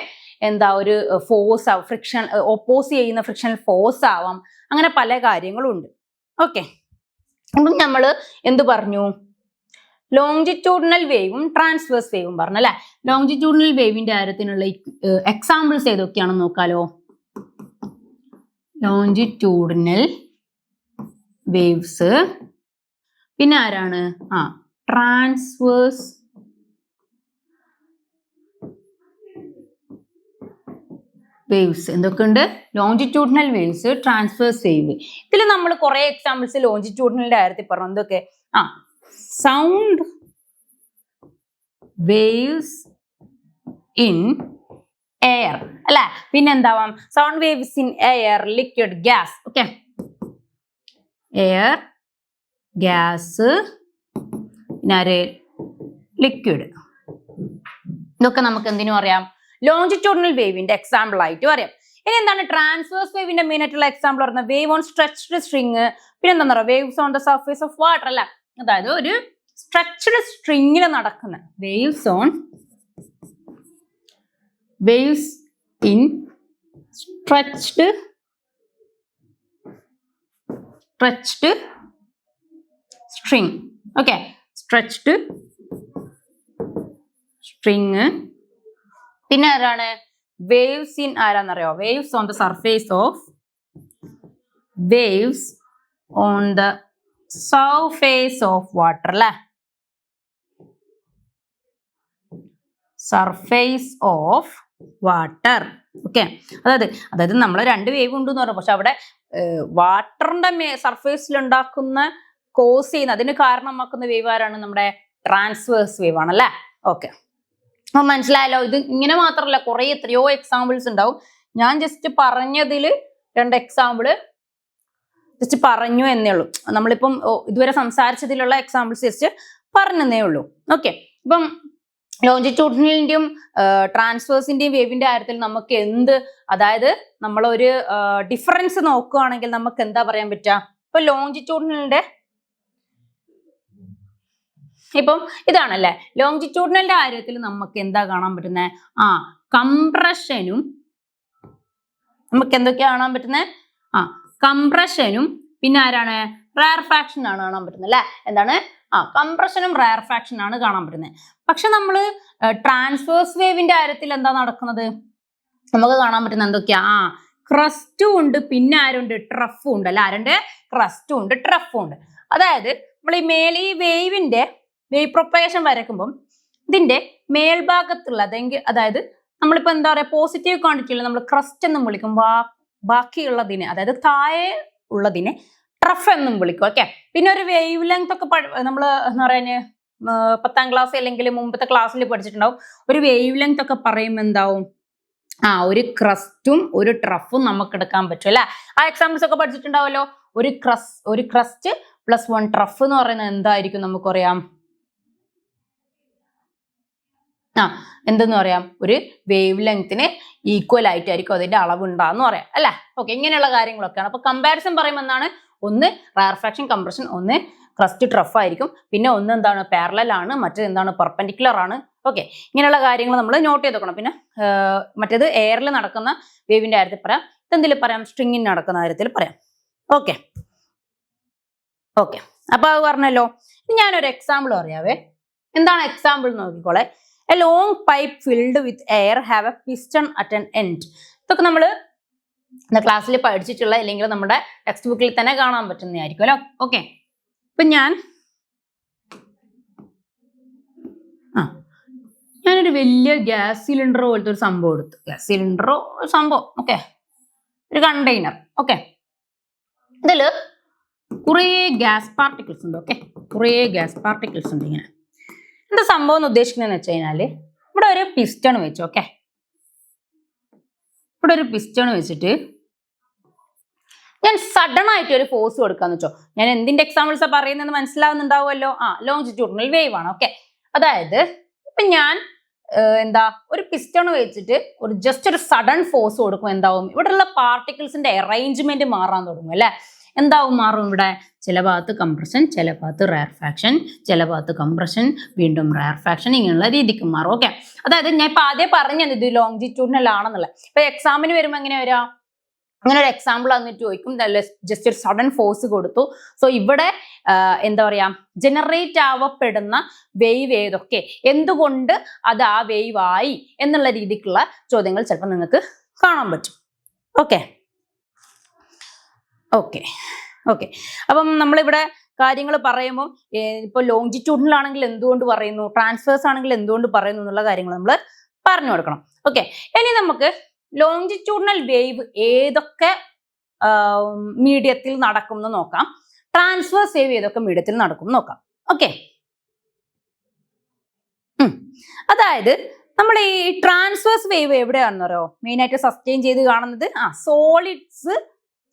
എന്താ ഒരു ഫോഴ്സ് ആവും, ഫ്രിക്ഷൻ ഓപ്പോസ് ചെയ്യുന്ന ഫ്രിക്ഷണൽ ഫോഴ്സ് ആവാം, അങ്ങനെ പല കാര്യങ്ങളും ഉണ്ട്. ഓക്കെ, അപ്പം നമ്മൾ എന്ത് പറഞ്ഞു, ലോങ്ജിറ്റ്യൂഡിനൽ വേവും ട്രാൻസ്വേഴ്സ് വേവും പറഞ്ഞു അല്ലെ. ലോങ്ജിറ്റ്യൂഡിനൽ വേവിന്റെ കാര്യത്തിനുള്ള എക്സാമ്പിൾസ് ഏതൊക്കെയാണെന്ന് നോക്കാലോ. ലോങ്ജിറ്റ്യൂഡിനൽ വേവ്സ്, പിന്നെ ആരാണ്, ട്രാൻസ്വേഴ്സ് വേവ്സ്. എന്തൊക്കെയുണ്ട്, ലോഞ്ചിറ്റ്യൂഡിനൽ വേവ്സ്, ട്രാൻസ്വേഴ്സ് വേവ്. ഇതിൽ നമ്മൾ കുറെ എക്സാമ്പിൾസ് ലോഞ്ചിറ്റ്യൂഡിനലിന്റെ കാര്യത്തിൽ പറഞ്ഞു. എന്തൊക്കെ, സൗണ്ട് വേവ്സ് ഇൻ എയർ അല്ലെ, പിന്നെ എന്താവാം sound waves in air, liquid, gas. Okay, air, gas, പിന്നെ ലിക്വിഡ്. ഇതൊക്കെ നമുക്ക് എന്തിനും അറിയാം, ലോഞ്ചിറ്റ്യൂഡിനൽ വേവിന്റെ എക്സാമ്പിൾ ആയിട്ട് പറയാം. ഇനി എന്താണ് ട്രാൻസ്വേഴ്സ് വേവിന്റെ മെയിൻ ആയിട്ടുള്ള എക്സാമ്പിൾ പറയുന്നത്, വേവ് ഓൺ സ്ട്രെച്ച്ഡ് സ്ട്രിങ്, പിന്നെ എന്താ പറയുക waves on the surface of water അല്ല. അതായത് ഒരു സ്ട്രെച്ച്ഡ് സ്ട്രിങ്ങിൽ നടക്കുന്ന waves in stretched string. Okay, stretched string. പിന്നെ ആരാണ്, വേവ്സ് ഇൻ ആരാന്നറിയോ, waves on the surface of water അല്ലെ, സർഫേസ് ഓഫ് വാട്ടർ. ഓക്കെ, അതായത് നമ്മൾ രണ്ട് വേവ് ഉണ്ടെന്ന് പറഞ്ഞു, പക്ഷെ അവിടെ വാട്ടറിന്റെ സർഫേസിൽ ഉണ്ടാക്കുന്ന കോസ് ചെയ്യുന്ന അതിന് കാരണമാക്കുന്ന വേവ് ആരാണ്, നമ്മുടെ ട്രാൻസ്വേഴ്സ് വേവ് ആണല്ലേ. ഓക്കെ, അപ്പൊ മനസ്സിലായല്ലോ. ഇത് ഇങ്ങനെ മാത്രമല്ല, കുറെ എത്രയോ എക്സാമ്പിൾസ് ഉണ്ടാവും. ഞാൻ ജസ്റ്റ് പറഞ്ഞതിൽ 2 എക്സാമ്പിള് ജസ്റ്റ് പറഞ്ഞു എന്നേ ഉള്ളൂ. നമ്മളിപ്പം ഇതുവരെ സംസാരിച്ചതിലുള്ള എക്സാമ്പിൾസ് ജസ്റ്റ് പറഞ്ഞതേ ഉള്ളൂ. ഓക്കെ, ഇപ്പം ലോഞ്ചിറ്റ്യൂഡിനലിന്റെയും ട്രാൻസ്വേഴ്സിന്റെയും വേവിന്റെ കാര്യത്തിൽ നമുക്ക് അതായത് നമ്മളൊരു ഡിഫറൻസ് നോക്കുകയാണെങ്കിൽ നമുക്ക് എന്താ പറയാൻ പറ്റുക. ഇപ്പൊ ലോഞ്ചിറ്റ്യൂഡിനലിന്റെ ഇപ്പം ഇതാണല്ലേ, ലോഞ്ചിറ്റ്യൂഡിനലിന്റെ കാര്യത്തിൽ നമുക്ക് എന്താ കാണാൻ പറ്റുന്നത്, കംപ്രഷനും നമുക്ക് എന്തൊക്കെയാ കാണാൻ പറ്റുന്നത്, കംപ്രഷനും പിന്നെ ആരാണ്, റയർഫാക്ഷൻ ആണ് കാണാൻ പറ്റുന്നത് അല്ലെ. എന്താണ്, കംപ്രഷനും റയർഫാക്ഷൻ ആണ് കാണാൻ പറ്റുന്നത്. പക്ഷെ നമ്മൾ ട്രാൻസ്വേഴ്സ് വേവിന്റെ കാര്യത്തിൽ എന്താ നടക്കുന്നത്, നമുക്ക് കാണാൻ പറ്റുന്ന എന്തൊക്കെയാ, ക്രസ്റ്റും ഉണ്ട്, പിന്നെ ആരുണ്ട്, ട്രഫും ഉണ്ട് അല്ലെ. ആരുണ്ട്, ക്രസ്റ്റും ഉണ്ട്, ട്രഫും ഉണ്ട്. അതായത് നമ്മൾ ഈ വേവിന്റെ വേവ് പ്രൊപ്പഗേഷൻ വരയ്ക്കുമ്പോൾ ഇതിന്റെ മേൽഭാഗത്തുള്ള അതായത് നമ്മളിപ്പോ എന്താ പറയാ പോസിറ്റീവ് ക്വാണ്ടിറ്റിയിൽ നമ്മൾ ക്രസ്റ്റ് എന്നും വിളിക്കും, ബാക്കിയുള്ളതിനെ അതായത് താഴെ ഉള്ളതിനെ ട്രഫ് എന്നും വിളിക്കും. ഓക്കെ, പിന്നെ ഒരു വേവ് ലെങ്ത് ഒക്കെ നമ്മൾ എന്താ പറയുക 10ാം ക്ലാസ് അല്ലെങ്കിൽ മുമ്പത്തെ ക്ലാസ്സിൽ പഠിച്ചിട്ടുണ്ടാവും. ഒരു വേവ് ലെങ്ത് ഒക്കെ പറയുമ്പോൾ എന്താവും, ഒരു ക്രസ്റ്റും ഒരു ട്രഫും നമുക്ക് എടുക്കാൻ പറ്റും അല്ലെ. ആ എക്സാമ്പിൾസ് ഒക്കെ പഠിച്ചിട്ടുണ്ടാവല്ലോ. ഒരു ക്രസ്റ്റ് പ്ലസ് 1 ട്രഫ് എന്ന് പറയുന്നത് എന്തായിരിക്കും നമുക്കറിയാം, എന്തെന്ന് പറയാം, ഒരു വേവ് ലെങ്ത്തിന് ഈക്വൽ ആയിട്ടായിരിക്കും അതിന്റെ അളവ് ഉണ്ടാന്ന് പറയാം അല്ലെ. ഓക്കെ, ഇങ്ങനെയുള്ള കാര്യങ്ങളൊക്കെയാണ്. അപ്പൊ കമ്പാരിസൺ പറയുമ്പോൾ എന്താണ്, ഒന്ന് റയർഫാക്ഷൻ കംപ്രഷൻ, ഒന്ന് ക്രസ്റ്റ് ട്രഫ് ആയിരിക്കും, പിന്നെ ഒന്ന് എന്താണ് പാരലൽ ആണ്, മറ്റേത് എന്താണ് പെർപെൻഡിക്കുലർ ആണ്. ഓക്കെ, ഇങ്ങനെയുള്ള കാര്യങ്ങൾ നമ്മൾ നോട്ട് ചെയ്ത് വെക്കണം. പിന്നെ മറ്റേത് എയറിൽ നടക്കുന്ന വേവിന്റെ കാര്യത്തിൽ പറയാം, ഇതെന്തിൽ പറയാം, സ്ട്രിങ്ങിന് നടക്കുന്ന കാര്യത്തിൽ പറയാം. ഓക്കെ. അപ്പൊ അത് പറഞ്ഞല്ലോ. ഞാനൊരു എക്സാമ്പിൾ പറയാവേ. എന്താണ് എക്സാമ്പിൾ നോക്കിക്കോളെ. A long pipe filled with air have a piston at an end. ഇതൊക്കെ നമ്മൾ ക്ലാസ്സിൽ പഠിച്ചിട്ടുള്ള അല്ലെങ്കിൽ നമ്മുടെ ടെക്സ്റ്റ് ബുക്കിൽ തന്നെ കാണാൻ പറ്റുന്നതായിരിക്കും അല്ലോ. ഓക്കെ, ഇപ്പൊ ഞാനൊരു വലിയ ഗ്യാസ് സിലിണ്ടർ പോലത്തെ ഒരു സംഭവം എടുത്തു. ഗ്യാസ് സിലിണ്ടറോ ഒരു സംഭവം, ഓക്കെ, ഒരു കണ്ടെയ്നർ. ഓക്കെ, ഇതില് കുറേ ഗ്യാസ് പാർട്ടിക്കിൾസ് ഉണ്ട്. ഓക്കെ, കുറേ ഗ്യാസ് പാർട്ടിക്കിൾസ് ഉണ്ട്. ഇങ്ങനെ എന്താ സംഭവം എന്ന് ഉദ്ദേശിക്കുന്നതെന്ന് വെച്ച് കഴിഞ്ഞാല് ഇവിടെ ഒരു പിസ്റ്റൺ വെച്ചു. ഓക്കെ, ഇവിടെ ഒരു പിസ്റ്റൺ വെച്ചിട്ട് ഞാൻ സഡൻ ആയിട്ട് ഒരു ഫോഴ്സ് കൊടുക്കാന്ന് വെച്ചോ. ഞാൻ എന്തിന്റെ എക്സാമ്പിൾസാ പറയുന്നത് മനസ്സിലാവുന്നുണ്ടാവുമല്ലോ. ലോഞ്ചിറ്റ്യൂഡിനൽ വേവ് ആണ്. ഓക്കെ, അതായത് ഇപ്പൊ ഞാൻ ഒരു പിസ്റ്റൺ വെച്ചിട്ട് ജസ്റ്റ് ഒരു സഡൻ ഫോഴ്സ് കൊടുക്കും. എന്താവും, ഇവിടെയുള്ള പാർട്ടിക്കിൾസിന്റെ അറേഞ്ച്മെന്റ് മാറാൻ തുടങ്ങും അല്ലെ. എന്താവും മാറും, ഇവിടെ ചില ഭാഗത്ത് കംപ്രഷൻ, ചില ഭാഗത്ത് റയർഫാക്ഷൻ, ചില ഭാഗത്ത് കംപ്രഷൻ, വീണ്ടും റയർഫാക്ഷൻ, ഇങ്ങനെയുള്ള രീതിക്ക് മാറും. ഓക്കെ, അതായത് ഞാൻ ഇപ്പൊ ആദ്യം പറഞ്ഞത് ഇത് ലോഞ്ചിറ്റ്യൂഡിനൽ ആണെന്നുള്ളത്. ഇപ്പൊ എക്സാമിന് വരുമ്പോൾ എങ്ങനെ വരാ, അങ്ങനെ ഒരു എക്സാമ്പിൾ വന്നിട്ട് ചോദിക്കും, ജസ്റ്റ് ഒരു സഡൻ ഫോഴ്സ് കൊടുത്തു. സോ ഇവിടെ എന്താ പറയാ, ജനറേറ്റ് ആവപ്പെടുന്ന വേവ് ഏതൊക്കെ, എന്തുകൊണ്ട് അത് ആ വേവ് ആയി എന്നുള്ള രീതിക്കുള്ള ചോദ്യങ്ങൾ ചിലപ്പോൾ നിങ്ങൾക്ക് കാണാൻ പറ്റും. ഓക്കെ ഓക്കെ ഓക്കെ അപ്പം നമ്മളിവിടെ കാര്യങ്ങൾ പറയുമ്പോൾ ഇപ്പൊ ലോഞ്ചിറ്റ്യൂഡിനൽ ആണെങ്കിൽ എന്തുകൊണ്ട് പറയുന്നു, ട്രാൻസ്ഫേഴ്സ് ആണെങ്കിൽ എന്തുകൊണ്ട് പറയുന്നു എന്നുള്ള കാര്യങ്ങൾ നമ്മൾ പറഞ്ഞു കൊടുക്കണം. ഓക്കെ, ഇനി നമുക്ക് ലോഞ്ചിറ്റ്യൂഡിനൽ വേവ് ഏതൊക്കെ മീഡിയത്തിൽ നടക്കും എന്ന് നോക്കാം. ട്രാൻസ്വേഴ്സ് വേവ് ഏതൊക്കെ മീഡിയത്തിൽ നടക്കും എന്ന് നോക്കാം. ഓക്കെ, അതായത് നമ്മൾ ഈ ട്രാൻസ്വേഴ്സ് വേവ് എവിടെയാണെന്നോ മെയിൻ ആയിട്ട് സസ്റ്റെയിൻ ചെയ്ത് കാണുന്നത്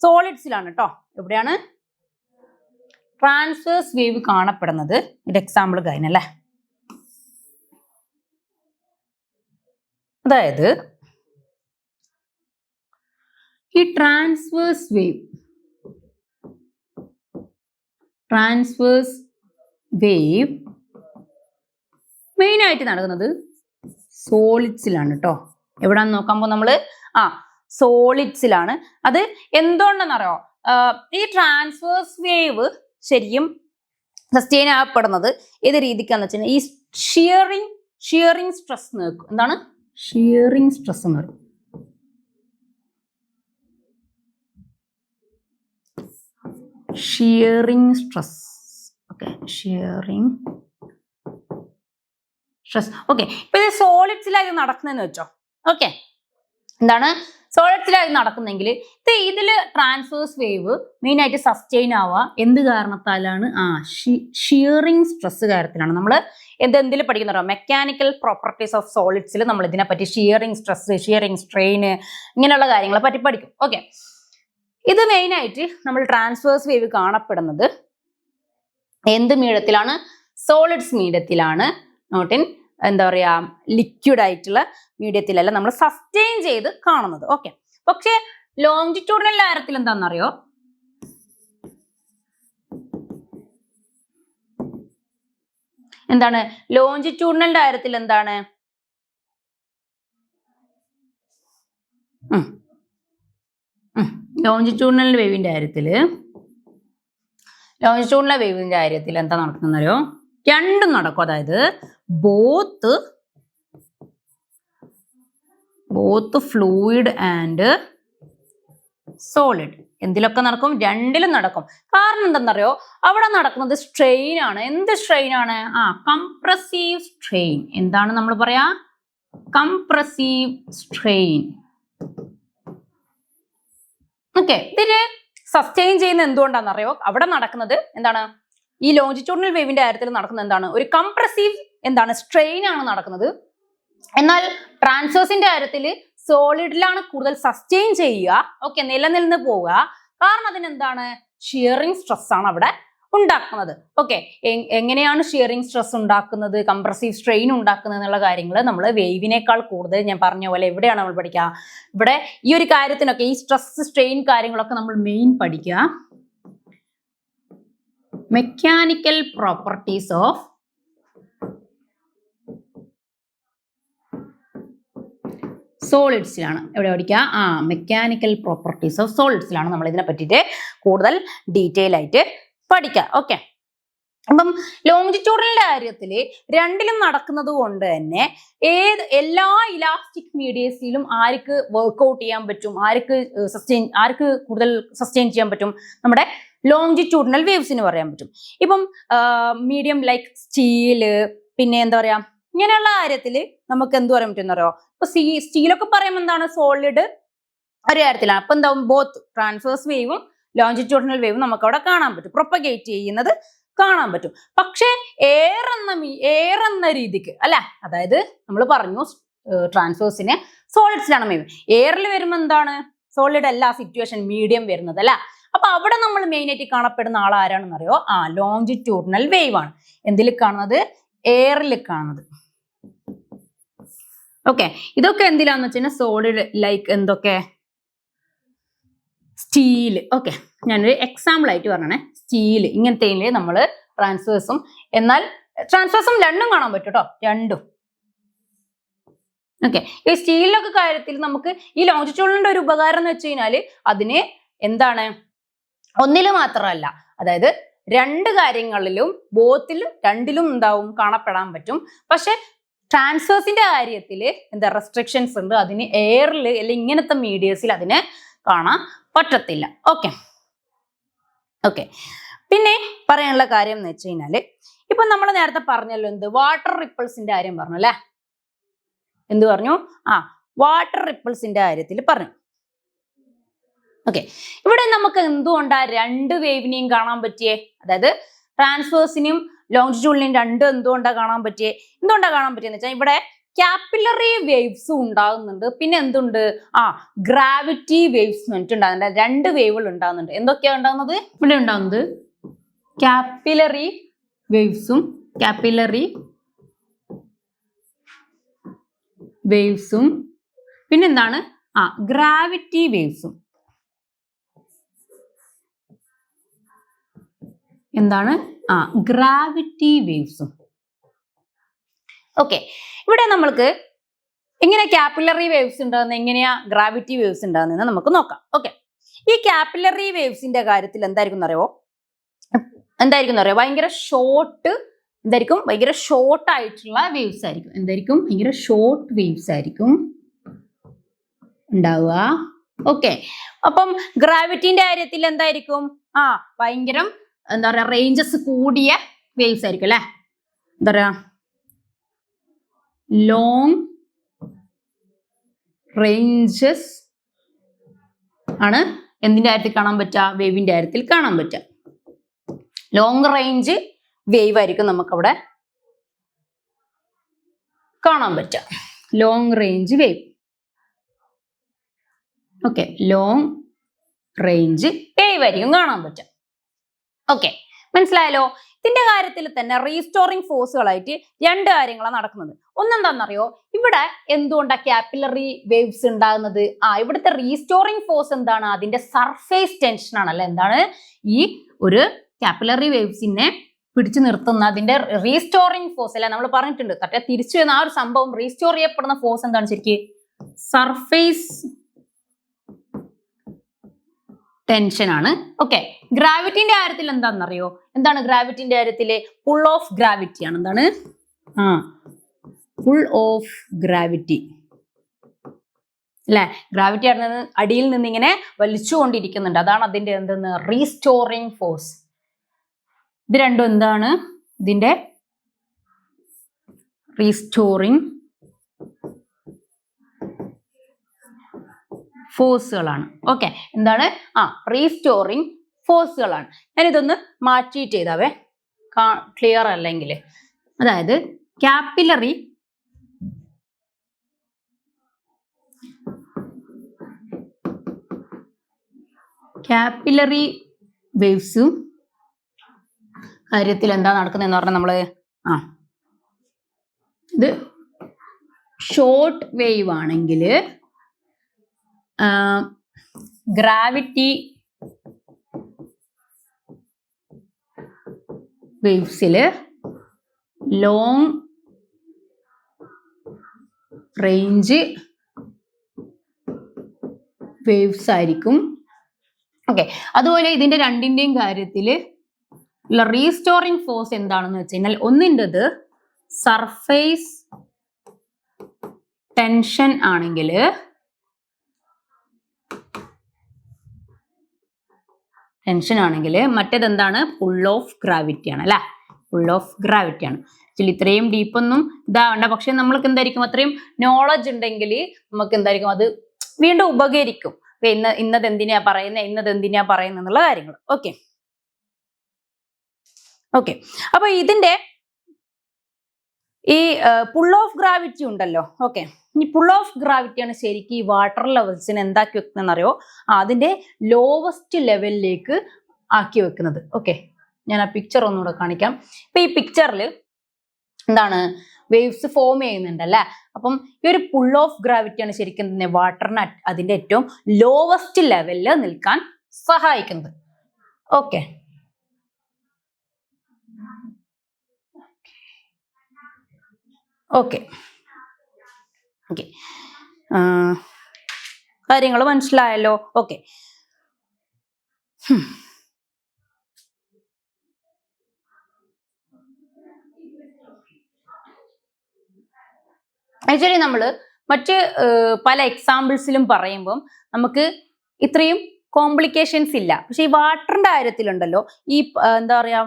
സോളിഡ്സിലാണ് കേട്ടോ. എവിടെയാണ് ട്രാൻസ്വേഴ്സ് വേവ് കാണപ്പെടുന്നത്? ഒരു എക്സാമ്പിൾ കഴിഞ്ഞല്ലേ. അതായത് ഈ ട്രാൻസ്വേഴ്സ് വേവ് മെയിൻ ആയിട്ട് നടക്കുന്നത് സോളിഡ്സിലാണ് കേട്ടോ. എവിടാന്ന് നോക്കുമ്പോൾ നമ്മള് സോളിഡ്സിലാണ്. അത് എന്തുകൊണ്ടെന്നറിയോ, ഈ ട്രാൻസ്വേഴ്സ് വേവ് ശരിക്കും സസ്റ്റെയിൻ ആകപ്പെടുന്നത് ഏത് രീതിക്കാന്ന് വെച്ചാൽ ഈ ഷിയറിംഗ് സ്ട്രെസ് നോക്കും. എന്താണ് ഷിയറിംഗ് സ്ട്രെസ് എന്ന് പറയും. Shearing stress. Okay, shearing stress. Okay, ഇപ്പൊ ഇത് സോളിഡ്സിലായി നടക്കുന്നതെന്ന് വെച്ചോ. ഓക്കെ, എന്താണ് സോളിഡ്സിലായി നടക്കുന്നെങ്കിൽ ഇതില് ട്രാൻസ്വേഴ്സ് വേവ് മെയിൻ ആയിട്ട് സസ്റ്റെയിൻ ആവുക എന്ത് കാരണത്താലാണ്? ഷിയറിംഗ് സ്ട്രെസ് കാര്യത്തിലാണ്. നമ്മൾ എന്തിൽ പഠിക്കുന്നോ, മെക്കാനിക്കൽ പ്രോപ്പർട്ടീസ് ഓഫ് സോളിഡ്സിൽ നമ്മൾ ഇതിനെപ്പറ്റി ഷിയറിംഗ് സ്ട്രെസ്, ഷിയറിംഗ് സ്ട്രെയിന് ഇങ്ങനെയുള്ള കാര്യങ്ങളെ പറ്റി പഠിക്കും. ഓക്കെ, ഇത് മെയിൻ ആയിട്ട് നമ്മൾ ട്രാൻസ്വേഴ്സ് വേവ് കാണപ്പെടുന്നത് എന്ത് മീഡിയത്തിലാണ്? സോളിഡ്സ് മീഡിയത്തിലാണ്. നോട്ട് ഇൻ എന്താ പറയാ ലിക്വിഡ് ആയിട്ടുള്ള മീഡിയത്തിലല്ല നമ്മൾ സസ്റ്റെയിൻ ചെയ്ത് കാണുന്നത്. ഓക്കെ, പക്ഷെ ലോഞ്ചിറ്റ്യൂഡിനൽ കാര്യത്തിൽ എന്താണെന്നറിയോ, എന്താണ് ലോഞ്ചിറ്റ്യൂഡിനൽ കാര്യത്തിൽ എന്താണ്? ലോഞ്ചിറ്റ്യൂഡിനൽ വേവിന്റെ കാര്യത്തിൽ എന്താ നടക്കുന്നറിയോ, രണ്ടും നടക്കും. അതായത് ബോത്ത് ഫ്ലൂയിഡ് ആൻഡ് സോളിഡ് എന്തിലൊക്കെ നടക്കും? രണ്ടിലും നടക്കും. കാരണം എന്താണെന്നറിയോ, അവിടെ നടക്കുന്നത് സ്ട്രെയിൻ ആണ്. എന്ത് സ്ട്രെയിൻ ആണ്? Compressive strain. എന്താണ് നമ്മൾ പറയാ? Compressive strain. ഓക്കെ, ഇതിന് സസ്റ്റെയിൻ ചെയ്യുന്ന എന്തുകൊണ്ടാണെന്നറിയോ, അവിടെ നടക്കുന്നത് എന്താണ്? ഈ ലോഞ്ചിറ്റ്യൂഡിനൽ വേവിന്റെ കാര്യത്തിൽ നടക്കുന്നത് എന്താണ്? ഒരു കംപ്രസീവ് സ്ട്രെയിൻ ആണ് നടക്കുന്നത്. എന്നാൽ ട്രാൻസ്വേഴ്സിന്റെ കാര്യത്തിൽ സോളിഡിലാണ് കൂടുതൽ സസ്റ്റെയിൻ ചെയ്യുക. ഓക്കെ, നിലനിന്ന് പോവുക. കാരണം അതിനെന്താണ്? ഷിയറിംഗ് സ്ട്രെസ് ആണ് അവിടെ ഉണ്ടാക്കുന്നത്. ഓക്കെ, എങ്ങനെയാണ് ഷിയറിംഗ് സ്ട്രെസ് ഉണ്ടാക്കുന്നത്, കംപ്രസീവ് സ്ട്രെയിൻ ഉണ്ടാക്കുന്നത് എന്നുള്ള കാര്യങ്ങൾ നമ്മൾ വേവിനേക്കാൾ കൂടുതൽ ഞാൻ പറഞ്ഞ പോലെ എവിടെയാണ് നമ്മൾ പഠിക്കുക? ഇവിടെ ഈ ഒരു കാര്യത്തിനൊക്കെ ഈ സ്ട്രെസ് സ്ട്രെയിൻ കാര്യങ്ങളൊക്കെ നമ്മൾ മെയിൻ പഠിക്കുക മെക്കാനിക്കൽ പ്രോപ്പർട്ടീസ് ഓഫ് സോളിഡ്സിലാണ്. എവിടെ പഠിക്കുക? മെക്കാനിക്കൽ പ്രോപ്പർട്ടീസ് ഓഫ് സോളിഡ്സിലാണ് നമ്മൾ ഇതിനെ പറ്റിയിട്ട് കൂടുതൽ ഡീറ്റെയിൽ ആയിട്ട് പഠിക്കുക. ഓക്കെ. അപ്പം ലോഞ്ചിറ്റ്യൂഡിനലിന്റെ കാര്യത്തിൽ രണ്ടിലും നടക്കുന്നത് കൊണ്ട് തന്നെ എല്ലാ ഇലാസ്റ്റിക് മീഡിയസിലും ആർക്ക് വർക്ക്ഔട്ട് ചെയ്യാൻ പറ്റും, ആർക്ക് കൂടുതൽ സസ്റ്റെയിൻ ചെയ്യാൻ പറ്റും, നമ്മുടെ ലോഞ്ചിറ്റ്യൂഡിനൽ വേവ്സിന് പറയാൻ പറ്റും. ഇപ്പം മീഡിയം ലൈക്ക് സ്റ്റീല്, പിന്നെ എന്താ പറയാ, ഇങ്ങനെയുള്ള കാര്യത്തിൽ നമുക്ക് എന്ത് പറയാൻ പറ്റും എന്നറിയോ? ഇപ്പൊ സ്റ്റീലൊക്കെ പറയുമ്പോൾ എന്താണ്, സോളിഡ് ഒരു കാര്യത്തിലാണ്. അപ്പൊ എന്താവും, ബോത്ത് ട്രാൻസ്വേഴ്സ് വേവും ലോഞ്ചിറ്റ്യൂഡിനൽ വേവും നമുക്ക് അവിടെ കാണാൻ പറ്റും, പ്രൊപ്പഗേറ്റ് ചെയ്യുന്നത് കാണാൻ പറ്റും. പക്ഷെ എയർ എന്ന രീതിക്ക് അല്ല, അതായത് നമ്മൾ പറഞ്ഞു ട്രാൻസ്വേഴ്സിനെ സോളിഡ്സിലാണ് വേവ്. എയറിൽ വരുമ്പോൾ എന്താണ്, സോളിഡ് അല്ല സിറ്റുവേഷൻ, മീഡിയം വരുന്നത് അല്ല. അപ്പൊ അവിടെ നമ്മൾ മെയിൻ ആയിട്ട് കാണപ്പെടുന്ന ആൾ ആരാണെന്ന് അറിയോ? ലോഞ്ചിറ്റ്യൂഡിനൽ വേവ് ആണ്. എന്തിൽ കാണുന്നത്? എയറിൽ കാണുന്നത്. ഓക്കെ, ഇതൊക്കെ എന്തിലാന്ന് വെച്ചാൽ സോളിഡ് ലൈക്ക് എന്തൊക്കെ, സ്റ്റീല്. ഓക്കെ, ഞാനൊരു എക്സാമ്പിൾ ആയിട്ട് പറഞ്ഞേ, സ്റ്റീല് ഇങ്ങനത്തെ നമ്മൾ ട്രാൻസ്വേഴ്സും, എന്നാൽ ട്രാൻസ്വേഴ്സും രണ്ടും കാണാൻ പറ്റും കേട്ടോ, രണ്ടും. ഓക്കെ, ഈ സ്റ്റീലിലൊക്കെ കാര്യത്തിൽ നമുക്ക് ഈ ലോഞ്ചിറ്റ്യൂഡിന്റെ ഒരു ഉപകാരം എന്ന് വെച്ച് കഴിഞ്ഞാല് അതിന് എന്താണ്, ഒന്നില് മാത്രമല്ല, അതായത് രണ്ട് കാര്യങ്ങളിലും രണ്ടിലും എന്താവും, കാണപ്പെടാൻ പറ്റും. പക്ഷെ ട്രാൻസ്വേഴ്സിന്റെ കാര്യത്തിൽ എന്താ റെസ്ട്രിക്ഷൻസ് ഉണ്ട്, അതിന് എയറിൽ അല്ലെങ്കിൽ ഇങ്ങനത്തെ മീഡിയസിൽ അതിനെ കാണാൻ പറ്റത്തില്ല. ഓക്കെ, പിന്നെ പറയാനുള്ള കാര്യം എന്ന് വെച്ച് കഴിഞ്ഞാല്, ഇപ്പൊ നമ്മൾ നേരത്തെ പറഞ്ഞല്ലോ, എന്ത് വാട്ടർ റിപ്പിൾസിന്റെ കാര്യം പറഞ്ഞു അല്ലെ? എന്ത് പറഞ്ഞു? വാട്ടർ റിപ്പിൾസിന്റെ കാര്യത്തിൽ പറഞ്ഞു. ഓക്കെ, ഇവിടെ നമുക്ക് എന്തുകൊണ്ടാ രണ്ട് വേവിനെയും കാണാൻ പറ്റിയേ? അതായത് ട്രാൻസ്വേഴ്സിനെയും ലോഞ്ചിറ്റ്യൂഡിനെയും എന്തുകൊണ്ടാ കാണാൻ പറ്റിയെന്ന് വെച്ചാൽ ഇവിടെ കാപ്പിലറി വേവ്സ് ഉണ്ടാകുന്നുണ്ട്, പിന്നെ എന്തുണ്ട്, ഗ്രാവിറ്റി വേവ്സ് ഉണ്ടാകുന്നുണ്ട്. രണ്ട് വേവുകൾ ഉണ്ടാകുന്നുണ്ട്. എന്തൊക്കെയാ ഉണ്ടാകുന്നത്? ഇവിടെ ഉണ്ടാകുന്നത് കാപ്പിലറി വേവ്സും പിന്നെന്താണ്, ഗ്രാവിറ്റി വേവ്സും. എന്താണ്? ഗ്രാവിറ്റി വേവ്സും. ഓക്കെ, ഇവിടെ നമ്മൾക്ക് എങ്ങനെ കാപ്പിലറി വേവ്സ് ഉണ്ടാകുന്നത്, എങ്ങനെയാ ഗ്രാവിറ്റി വേവ്സ് ഉണ്ടാകുന്നതെന്ന് നമുക്ക് നോക്കാം. ഓക്കെ, ഈ കാപ്പിലറി വേവ്സിന്റെ കാര്യത്തിൽ എന്തായിരിക്കും അറിയോ? ഭയങ്കര ഷോർട്ട് ആയിട്ടുള്ള വേവ്സ് ആയിരിക്കും. ഭയങ്കര ഷോർട്ട് വേവ്സ് ആയിരിക്കും ഉണ്ടാവുക. ഓക്കെ, അപ്പം ഗ്രാവിറ്റിന്റെ കാര്യത്തിൽ എന്തായിരിക്കും? ഭയങ്കര എന്താ പറയാ, റേഞ്ചസ് കൂടിയ വേവ്സ് ആയിരിക്കും അല്ലെ? എന്താ പറയാ, ലോങ് റേഞ്ചസ് ആണ് എന്തിന്റെ കാര്യത്തിൽ കാണാൻ പറ്റുക? വേവിന്റെ കാര്യത്തിൽ കാണാൻ പറ്റുക. ലോങ് റേഞ്ച് വേവ് ആയിരിക്കും നമുക്കവിടെ കാണാൻ പറ്റുക. Long range wave. Okay, long range wave ആയിരിക്കും കാണാൻ പറ്റുക. ഓക്കെ, മനസ്സിലായല്ലോ? ഇതിന്റെ കാര്യത്തിൽ തന്നെ റീസ്റ്റോറിംഗ് ഫോഴ്സുകളായിട്ട് രണ്ട് കാര്യങ്ങളാണ് നടക്കുന്നത്. ഒന്നെന്താണെന്നറിയോ? ഇവിടെ എന്തുകൊണ്ടാ കാപ്പിലറി വേവ്സ് ഉണ്ടാകുന്നത്? ഇവിടുത്തെ റീസ്റ്റോറിംഗ് ഫോഴ്സ് എന്താണ്? അതിന്റെ സർഫേസ് ടെൻഷൻ ആണല്ലേ. എന്താണ് ഈ ഒരു കാപ്പിലറി വേവ്സിനെ പിടിച്ചു നിർത്തുന്ന അതിന്റെ റീസ്റ്റോറിംഗ് ഫോഴ്സ് അല്ലെ? നമ്മൾ പറഞ്ഞിട്ടുണ്ട്, തിരിച്ചു വരുന്ന ആ ഒരു സംഭവം റീസ്റ്റോർ ചെയ്യപ്പെടുന്ന ഫോഴ്സ് എന്താണ് ശരിക്കും? സർഫേസ് ടെൻഷൻ ആണ്. ഓക്കെ, ഗ്രാവിറ്റിന്റെ കാര്യത്തിൽ എന്താണെന്നറിയോ? എന്താണ് ഗ്രാവിറ്റിന്റെ കാര്യത്തില്? പുൾ ഓഫ് ഗ്രാവിറ്റി ആണ്. എന്താണ്? പുൾ ഓഫ് ഗ്രാവിറ്റി അല്ലെ? ഗ്രാവിറ്റി അടിയിൽ നിന്ന് ഇങ്ങനെ വലിച്ചുകൊണ്ടിരിക്കുന്നുണ്ട്. അതാണ് അതിന്റെ എന്തെന്ന്? Restoring force. ഇത് രണ്ടും എന്താണ്? ഇതിന്റെ റീസ്റ്റോറിംഗ് ഫോഴ്സുകളാണ്. ഓക്കെ, എന്താണ്? റീസ്റ്റോറിംഗ് ഫോഴ്സുകളാണ്. ഞാനിതൊന്ന് മാറ്റിയിട്ട് ചെയ്താവേ, ക്ലിയർ അല്ലെങ്കിൽ. അതായത് കാപ്പിലറി വേവ്സും കാര്യത്തിൽ എന്താ നടക്കുന്നതെന്ന് പറഞ്ഞാൽ നമ്മള് ഇത് ഷോർട്ട് വേവ് ആണെങ്കിൽ ഗ്രാവിറ്റി വേവ്സില് ലോങ് റേഞ്ച് വേവ്സ് ആയിരിക്കും. ഓക്കെ, അതുപോലെ ഇതിന്റെ രണ്ടിന്റെയും കാര്യത്തില് റീസ്റ്റോറിംഗ് ഫോഴ്സ് എന്താണെന്ന് വെച്ച് കഴിഞ്ഞാൽ ഒന്നിൻ്റെത് സർഫേസ് ടെൻഷൻ ആണെങ്കിൽ മറ്റേത് എന്താണ്? പുൾ ഓഫ് ഗ്രാവിറ്റി ആണ് അല്ലെ. പുൾ ഓഫ് ഗ്രാവിറ്റി ആണ്. ആക്ച്വലി ഇത്രയും ഡീപ്പൊന്നും ഇതാവണ്ട, പക്ഷെ നമ്മൾക്ക് എന്തായിരിക്കും അത്രയും നോളജ് ഉണ്ടെങ്കിൽ നമുക്ക് എന്തായിരിക്കും അത് വീണ്ടും ഉപകരിക്കും. ഇന്നത് എന്തിനാ പറയുന്നത് എന്നുള്ള കാര്യങ്ങൾ. ഓക്കെ അപ്പൊ ഇതിന്റെ ഈ പുൾ ഓഫ് ഗ്രാവിറ്റി ഉണ്ടല്ലോ. ഓക്കെ, ഈ പുൾ ഓഫ് ഗ്രാവിറ്റിയാണ് ശരിക്കും ഈ വാട്ടർ ലെവൽസിന് എന്താക്കി വെക്കുന്നതെന്ന് അറിയോ? അതിന്റെ ലോവസ്റ്റ് ലെവലിലേക്ക് ആക്കി വെക്കുന്നത്. ഓക്കെ, ഞാൻ ആ പിക്ചർ ഒന്നുകൂടെ കാണിക്കാം. ഇപ്പൊ ഈ പിക്ചറിൽ എന്താണ് വേവ്സ് ഫോം ചെയ്യുന്നുണ്ടല്ലേ. അപ്പം ഈ ഒരു പുൾ ഓഫ് ഗ്രാവിറ്റിയാണ് ശരിക്കും വാട്ടറിന് അതിന്റെ ഏറ്റവും ലോവസ്റ്റ് ലെവലിൽ നിൽക്കാൻ സഹായിക്കുന്നത്. ഓക്കെ ഓക്കെ ഓക്കെ കാര്യങ്ങൾ മനസ്സിലായല്ലോ. ഓക്കെ, ആക്ച്വലി നമ്മൾ മറ്റ് പല എക്സാമ്പിൾസിലും പറയുമ്പം നമുക്ക് ഇത്രയും കോംപ്ലിക്കേഷൻസ് ഇല്ല. പക്ഷെ ഈ വാട്ടറിന്റെ കാര്യത്തിലുണ്ടല്ലോ, ഈ എന്താ പറയാ,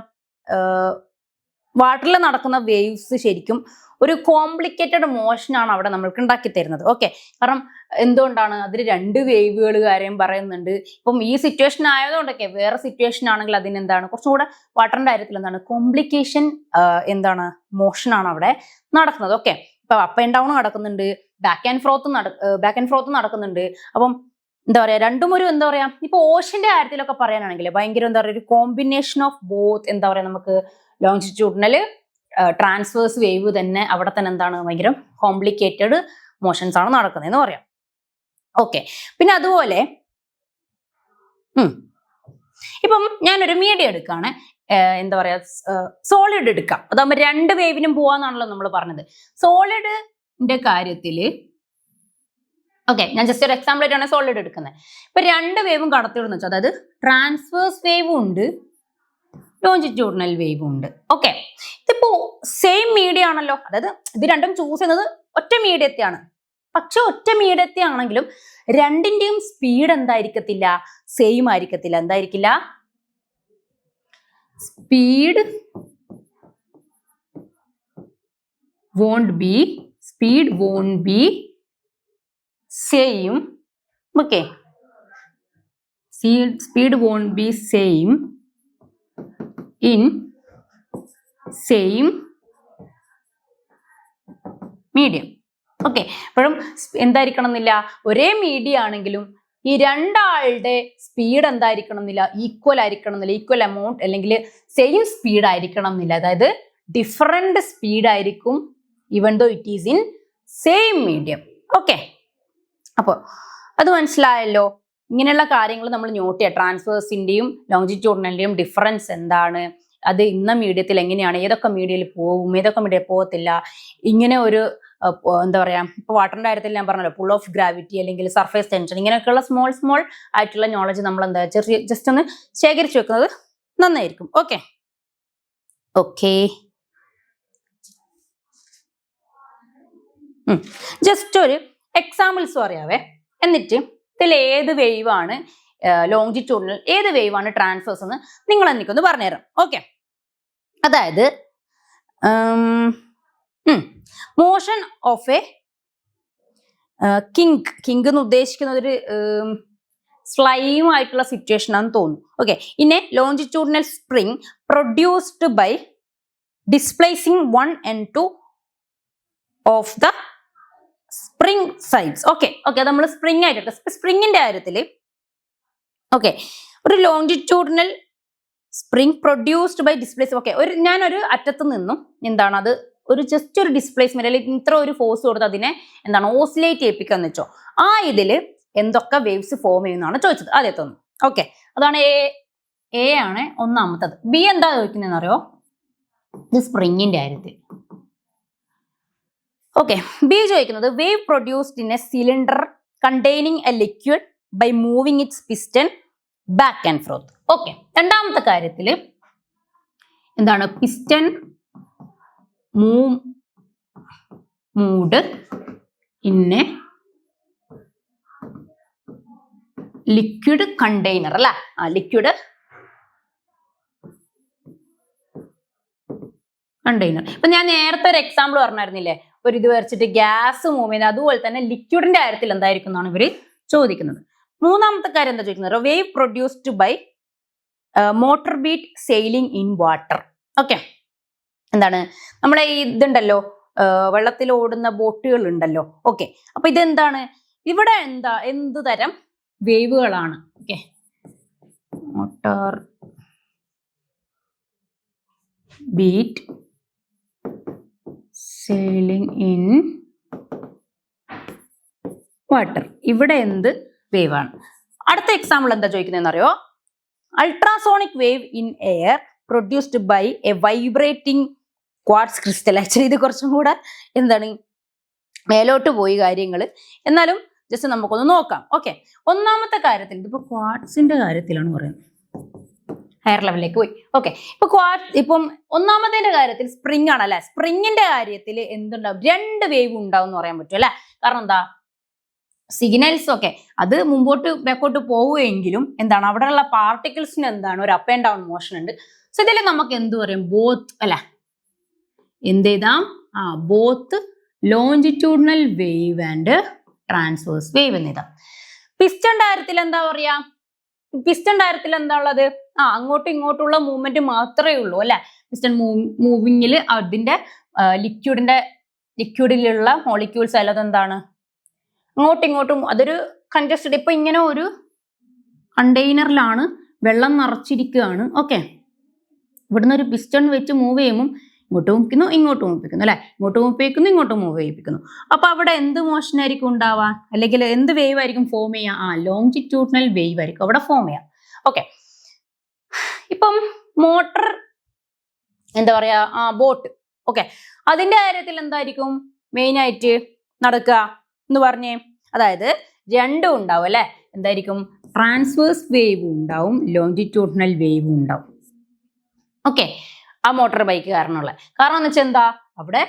വാട്ടറിൽ നടക്കുന്ന വേവ്സ് ശരിക്കും ഒരു കോംപ്ലിക്കേറ്റഡ് മോഷനാണ് അവിടെ നമ്മൾക്ക് ഉണ്ടാക്കി തരുന്നത്. ഓക്കെ, കാരണം എന്തുകൊണ്ടാണ് അതിൽ രണ്ട് വേവുകൾ കാര്യം പറയുന്നുണ്ട്. ഇപ്പം ഈ സിറ്റുവേഷൻ ആയതുകൊണ്ടൊക്കെ വേറെ സിറ്റുവേഷൻ ആണെങ്കിൽ അതിനെന്താണ് കുറച്ചും കൂടെ വാട്ടറിന്റെ കാര്യത്തിൽ എന്താണ് കോംപ്ലിക്കേഷൻ എന്താണ് മോഷനാണ് അവിടെ നടക്കുന്നത്. ഓക്കെ, ഇപ്പൊ അപ്പ് ആൻഡ് ഡൗൺ നടക്കുന്നുണ്ട്, ബാക്ക് ആൻഡ് ഫ്രോത്ത് നടക്കുന്നുണ്ട്. അപ്പം എന്താ പറയാ, രണ്ടും ഒരു എന്താ പറയാ, ഇപ്പൊ ഓഷന്റെ കാര്യത്തിലൊക്കെ പറയാനാണെങ്കിൽ ഭയങ്കര എന്താ പറയുക, ഒരു കോമ്പിനേഷൻ ഓഫ് ബോത്ത്. എന്താ പറയാ, നമുക്ക് ലോങ്ജിറ്റ്യൂഡിനൽ ട്രാൻസ്വേഴ്സ് വേവ് തന്നെ അവിടെ തന്നെ എന്താണ് ഭയങ്കര കോംപ്ലിക്കേറ്റഡ് മോഷൻസ് ആണ് നടക്കുന്നതെന്ന് പറയാം. ഓക്കെ, പിന്നെ അതുപോലെ ഇപ്പം ഞാനൊരു മീഡിയം എടുക്കാണ്, എന്താ പറയാ, സോളിഡ് എടുക്കാം. അതാകുമ്പോൾ രണ്ട് വേവിനും പോവാന്നാണല്ലോ നമ്മൾ പറഞ്ഞത്. സോളിഡിന്റെ കാര്യത്തില് ഓക്കെ, ഞാൻ ജസ്റ്റ് ഒരു എക്സാമ്പിൾ ആയിട്ടാണ് സോളിഡ് എടുക്കുന്നത്. ഇപ്പൊ രണ്ട് വേവും കടത്തിവിടുന്ന വെച്ചാൽ, അതായത് ട്രാൻസ്വേഴ്സ് വേവും ഉണ്ട്, ലോഞ്ചിറ്റ്യൂഡിനൽ വേവും ഉണ്ട്. ഓക്കെ, ഇതിപ്പോ സെയിം മീഡിയം ആണല്ലോ, അതായത് ഇത് രണ്ടും ചൂസ് ചെയ്യുന്നത് ഒറ്റ മീഡിയത്തെയാണ്. പക്ഷെ ഒറ്റ മീഡിയത്തെ ആണെങ്കിലും രണ്ടിന്റെയും സ്പീഡ് എന്തായിരിക്കത്തില്ല, സെയിം ആയിരിക്കത്തില്ല. എന്തായിരിക്കില്ല? Speed won't be same. Okay, speed won't be same in same medium. Okay, അപ്പോഴും എന്തായിരിക്കണം എന്നില്ല, ഒരേ മീഡിയം ആണെങ്കിലും ഈ രണ്ടാളുടെ സ്പീഡ് എന്തായിരിക്കണം എന്നില്ല, ഈക്വൽ ആയിരിക്കണം എന്നില്ല, ഈക്വൽ എമൗണ്ട് അല്ലെങ്കിൽ സെയിം സ്പീഡ് ആയിരിക്കണം എന്നില്ല. അതായത് ഡിഫറെന്റ് സ്പീഡ് ആയിരിക്കും even though it is in same medium. Okay, അപ്പോൾ അത് മനസ്സിലായല്ലോ. ഇങ്ങനെയുള്ള കാര്യങ്ങൾ നമ്മൾ നോട്ട് ചെയ്യുക. ട്രാൻസ്വേഴ്സിന്റെയും ലോഞ്ചിറ്റ്യൂഡിനലിന്റെയും ഡിഫറൻസ് എന്താണ്, അത് ഇന്ന മീഡിയത്തിൽ എങ്ങനെയാണ്, ഏതൊക്കെ മീഡിയയിൽ പോകും, ഏതൊക്കെ മീഡിയയിൽ പോകത്തില്ല. ഇങ്ങനെ ഒരു എന്താ പറയാ, ഇപ്പൊ വാട്ടറിന്റെ കാര്യത്തിൽ ഞാൻ പറഞ്ഞല്ലോ, പുൾ ഓഫ് ഗ്രാവിറ്റി അല്ലെങ്കിൽ സർഫേസ് ടെൻഷൻ, ഇങ്ങനെയൊക്കെയുള്ള സ്മോൾ ആയിട്ടുള്ള നോളജ് നമ്മൾ എന്താ ചെറിയ ജസ്റ്റ് ഒന്ന് ശേഖരിച്ചു വെക്കുന്നത് നന്നായിരിക്കും. ഓക്കെ ഓക്കെ ജസ്റ്റ് ഒരു എക്സാമ്പിൾസ് പറയാവേ. എന്നിട്ട് ഇതിൽ ഏത് വേവാണ് ലോങ്ജിറ്റ്യൂഡിനൽ, ഏത് വേവാണ് ട്രാൻസ്വേഴ്സ് എന്ന് നിങ്ങൾ എനിക്കൊന്ന് പറഞ്ഞുതരാം. ഓക്കെ, അതായത് മോഷൻ ഓഫ് എ കിങ്ക് എന്ന് ഉദ്ദേശിക്കുന്നത് ഒരു സ്ലൈം ആയിട്ടുള്ള സിറ്റുവേഷൻ ആണെന്ന് തോന്നുന്നു. Okay, in a longitudinal spring produced by displacing 1 and 2 of the spring sides. Okay നമ്മൾ സ്പ്രിംഗ് ആയിട്ട് സ്പ്രിങ്ങിന്റെ കാര്യത്തിൽ ഓക്കെ, ഒരു longitudinal spring produced by displace. Okay, ഞാനൊരു അറ്റത്ത് നിന്നും എന്താണ് അത് ഒരു ജസ്റ്റ് ഒരു ഡിസ്പ്ലേസ്മെന്റ് അല്ലെങ്കിൽ ഇത്ര ഒരു ഫോഴ്സ് കൊടുത്ത് അതിനെ എന്താണ് ഓസിലേറ്റ് ചെയ്യിപ്പിക്കാന്ന് വെച്ചോ. ആ ഇതില് എന്തൊക്കെ വേവ്സ് ഫോം ചെയ്യുന്നതാണ് ചോദിച്ചത് ആദ്യത്തൊന്നും. ഓക്കെ, അതാണ് എ ആണ് ഒന്നാമത്തത്. ബി എന്താ ചോദിക്കുന്നതെന്ന് അറിയോ? ഇത് സ്പ്രിങ്ങിന്റെ കാര്യത്തിൽ. ഓക്കെ, ബി ചോദിക്കുന്നത് wave produced in a cylinder containing a liquid by moving its piston back and forth. Okay, രണ്ടാമത്തെ കാര്യത്തിൽ എന്താണ് piston moved in a liquid container അല്ലെ, ലിക്വിഡ് കണ്ടെയ്നർ. ഇപ്പൊ ഞാൻ നേരത്തെ ഒരു എക്സാമ്പിൾ പറഞ്ഞായിരുന്നില്ലേ, ഒരു ഇത് വരച്ചിട്ട് ഗ്യാസ് മൂവ് ചെയ്യുന്നത്, അതുപോലെ തന്നെ ലിക്വിഡിന്റെ കാര്യത്തിൽ എന്തായിരിക്കും എന്നാണ് ഇവര് ചോദിക്കുന്നത്. മൂന്നാമത്തെ കാര്യം എന്താ ചോദിക്കുന്നത്, wave produced by motor boat sailing in water. Okay, എന്താണ് നമ്മുടെ ഈ ഇതുണ്ടല്ലോ, വെള്ളത്തിൽ ഓടുന്ന ബോട്ടുകൾ ഉണ്ടല്ലോ. ഓക്കെ, അപ്പൊ ഇതെന്താണ്, ഇവിടെ എന്ത് തരം വേവുകളാണ്? Okay, motor boat sailing in water, ഇവിടെ എന്ത് വേവ് ആണ്? അടുത്ത എക്സാമ്പിൾ എന്താ ചോദിക്കുന്നതെന്ന് അറിയോ, ultrasonic wave in air produced by a vibrating quartz crystal. Actually ഇത് കുറച്ചും കൂടെ എന്താണ് മേലോട്ട് പോയി കാര്യങ്ങൾ, എന്നാലും ജസ്റ്റ് നമുക്കൊന്ന് നോക്കാം. ഓക്കെ, ഒന്നാമത്തെ കാര്യത്തിൽ ഇതിപ്പോ ക്വാർട്സിന്റെ കാര്യത്തിലാണ് പറയുന്നത്, ഹയർ ലെവലിലേക്ക് പോയി. ഓക്കെ, ഇപ്പം ഒന്നാമത്തെ കാര്യത്തിൽ സ്പ്രിംഗ് ആണ് അല്ലെ. സ്പ്രിങ്ങിന്റെ കാര്യത്തിൽ എന്തുണ്ടാവും, രണ്ട് വേവ് ഉണ്ടാവും എന്ന് പറയാൻ പറ്റും അല്ലെ. കാരണം എന്താ, സിഗ്നൽസ് ഒക്കെ അത് മുമ്പോട്ട് ബാക്കോട്ട് പോവുകയെങ്കിലും എന്താണ് അവിടെയുള്ള പാർട്ടിക്കിൾസിന് എന്താണ് ഒരു അപ്പ് ആൻഡ് ഡൗൺ മോഷൻ ഉണ്ട്. സോ ഇതിൽ നമുക്ക് എന്ത് പറയും, ബോത്ത് അല്ലെ, എന്ത് ചെയ്താം, both longitudinal wave and transverse wave എന്ന് എഴുതാം. പിസ്റ്റൺ കാര്യത്തിൽ എന്താ പറയാ, പിസ്റ്റൺ കാര്യത്തിൽ എന്താ ഉള്ളത്, അങ്ങോട്ടും ഇങ്ങോട്ടുള്ള മൂവ്മെന്റ് മാത്രമേ ഉള്ളൂ അല്ലെ. പിസ്റ്റൺ മൂവിങ്ങിൽ അതിന്റെ ലിക്വിഡിലുള്ള മോളിക്യൂൾസ് അല്ലാതെ എന്താണ് അങ്ങോട്ടും ഇങ്ങോട്ടും, അതൊരു കൺജസ്റ്റഡ്, ഇപ്പൊ ഇങ്ങനെ ഒരു കണ്ടെയ്നറിലാണ് വെള്ളം നിറച്ചിരിക്കുകയാണ്. ഓക്കെ, ഇവിടുന്ന് ഒരു പിസ്റ്റൺ വെച്ച് മൂവ് ചെയ്യുമ്പോൾ ഇങ്ങോട്ട് മൂപ്പിക്കുന്നു, ഇങ്ങോട്ട് മൂപ്പിക്കുന്നു അല്ലെ, ഇങ്ങോട്ട് മൂപ്പിക്കുന്നു, ഇങ്ങോട്ട് മൂവ് ചെയ്യിപ്പിക്കുന്നു. അപ്പൊ അവിടെ എന്ത് മോഷൻ ആയിരിക്കും ഉണ്ടാവാൻ, അല്ലെങ്കിൽ എന്ത് വേവ് ആയിരിക്കും ഫോം ചെയ്യാം, ലോഞ്ചിറ്റ്യൂഡിനൽ വേവ് ആയിരിക്കും അവിടെ ഫോം ചെയ്യാം. ഓക്കെ, ഇപ്പം മോട്ടർ എന്താ പറയാ, ബോട്ട്. ഓക്കെ, അതിന്റെ കാര്യത്തിൽ എന്തായിരിക്കും മെയിൻ ആയിട്ട് നടക്കുക എന്ന് പറഞ്ഞേ, അതായത് രണ്ടും ഉണ്ടാവും അല്ലെ. എന്തായിരിക്കും, ട്രാൻസ്വേഴ്സ് വേവും ഉണ്ടാവും, ലോഞ്ചിറ്റ്യൂഡിനൽ വേവും ഉണ്ടാവും. ഓക്കെ, ആ മോട്ടോർ ബൈക്ക് കാരണം എന്ന് വെച്ചാൽ എന്താ, അവിടെ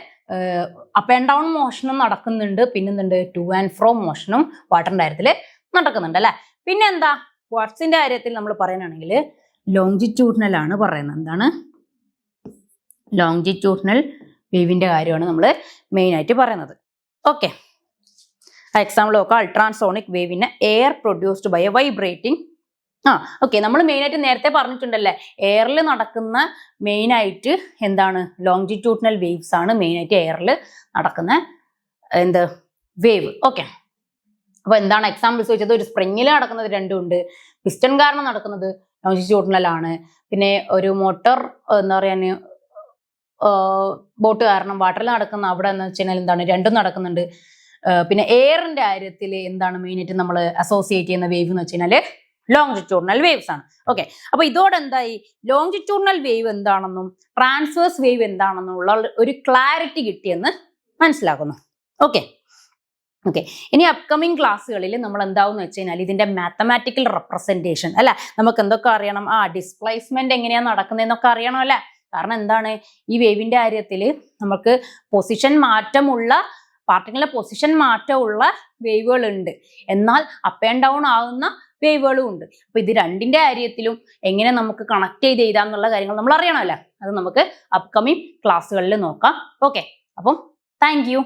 അപ്പ് ആൻഡ് ഡൗൺ മോഷനും നടക്കുന്നുണ്ട്, പിന്നെന്തുണ്ട് ടു ആൻഡ് ഫ്രോ മോഷനും വാട്ടറിന്റെ കാര്യത്തിൽ നടക്കുന്നുണ്ട് അല്ലെ. പിന്നെ എന്താ, ക്വാർട്സിന്റെ കാര്യത്തിൽ നമ്മൾ പറയുകയാണെങ്കിൽ ലോഞ്ചിറ്റ്യൂഡിനൽ ആണ് പറയുന്നത്. എന്താണ്, ലോഞ്ചിറ്റ്യൂഡിനൽ വേവിന്റെ കാര്യമാണ് നമ്മൾ മെയിൻ ആയിട്ട് പറയുന്നത്. ഓക്കെ, എക്സാമ്പിൾ നോക്കാം, അൾട്രാസോണിക് വേവിന് air produced by a vibrating. Okay, നമ്മൾ മെയിൻ ആയിട്ട് നേരത്തെ പറഞ്ഞിട്ടുണ്ടല്ലേ, എയറിൽ നടക്കുന്ന മെയിൻ ആയിട്ട് എന്താണ് ലോഞ്ചിറ്റ്യൂഡിനൽ വേവ്സ് ആണ് മെയിൻ ആയിട്ട് എയറിൽ നടക്കുന്ന വേവ്. ഓക്കെ, അപ്പൊ എന്താണ് എക്സാമ്പിൾസ് വെച്ചത്, ഒരു സ്പ്രിങ്ങിൽ നടക്കുന്നത് രണ്ടും ഉണ്ട്, പിസ്റ്റൺ കാരണം നടക്കുന്നത് ലോഞ്ചിറ്റ്യൂഡിനൽ ആണ്, പിന്നെ ഒരു മോട്ടോർ എന്താ പറയാ ബോട്ട് കാരണം വാട്ടറിൽ നടക്കുന്ന അവിടെ എന്ന് വെച്ച് കഴിഞ്ഞാൽ എന്താണ് രണ്ടും നടക്കുന്നുണ്ട്. പിന്നെ എയറിന്റെ കാര്യത്തിൽ എന്താണ് മെയിൻ ആയിട്ട് നമ്മൾ അസോസിയേറ്റ് ചെയ്യുന്ന വേവ് എന്ന് വെച്ച് കഴിഞ്ഞാൽ ലോഞ്ചിറ്റ്യൂഡിനൽ വേവ്സ് ആണ്. ഓക്കെ, അപ്പൊ ഇതോടെ എന്തായി, ലോഞ്ചിറ്റ്യൂഡിനൽ വേവ് എന്താണെന്നും ട്രാൻസ്വേഴ്സ് വേവ് എന്താണെന്നുള്ള ഒരു ക്ലാരിറ്റി കിട്ടിയെന്ന് മനസ്സിലാക്കുന്നു. ഓക്കെ, ഇനി അപ്കമിങ് ക്ലാസ്സുകളിൽ നമ്മൾ എന്താവും വെച്ച് കഴിഞ്ഞാൽ ഇതിന്റെ മാത്തമാറ്റിക്കൽ റെപ്രസെന്റേഷൻ അല്ല, നമുക്ക് എന്തൊക്കെ അറിയണം, ഡിസ്പ്ലേസ്മെന്റ് എങ്ങനെയാണ് നടക്കുന്നതെന്നൊക്കെ അറിയണം അല്ലെ. കാരണം എന്താണ്, ഈ വേവിന്റെ കാര്യത്തിൽ നമുക്ക് പൊസിഷൻ മാറ്റമുള്ള പാർട്ടിക്കിളിന്റെ പൊസിഷൻ മാറ്റമുള്ള വേവുകൾ ഉണ്ട്, എന്നാൽ അപ്പ് ആൻഡ് ഡൗൺ ആകുന്ന വേവുകളും ഉണ്ട്. അപ്പൊ ഇത് രണ്ടിന്റെ കാര്യത്തിലും എങ്ങനെ നമുക്ക് കണക്ട് ചെയ്ത് എഴുതാം എന്നുള്ള കാര്യങ്ങൾ നമ്മൾ അറിയണമല്ലോ. അത് നമുക്ക് അപ്കമിങ് ക്ലാസ്സുകളിൽ നോക്കാം. ഓക്കെ, അപ്പം താങ്ക് യു.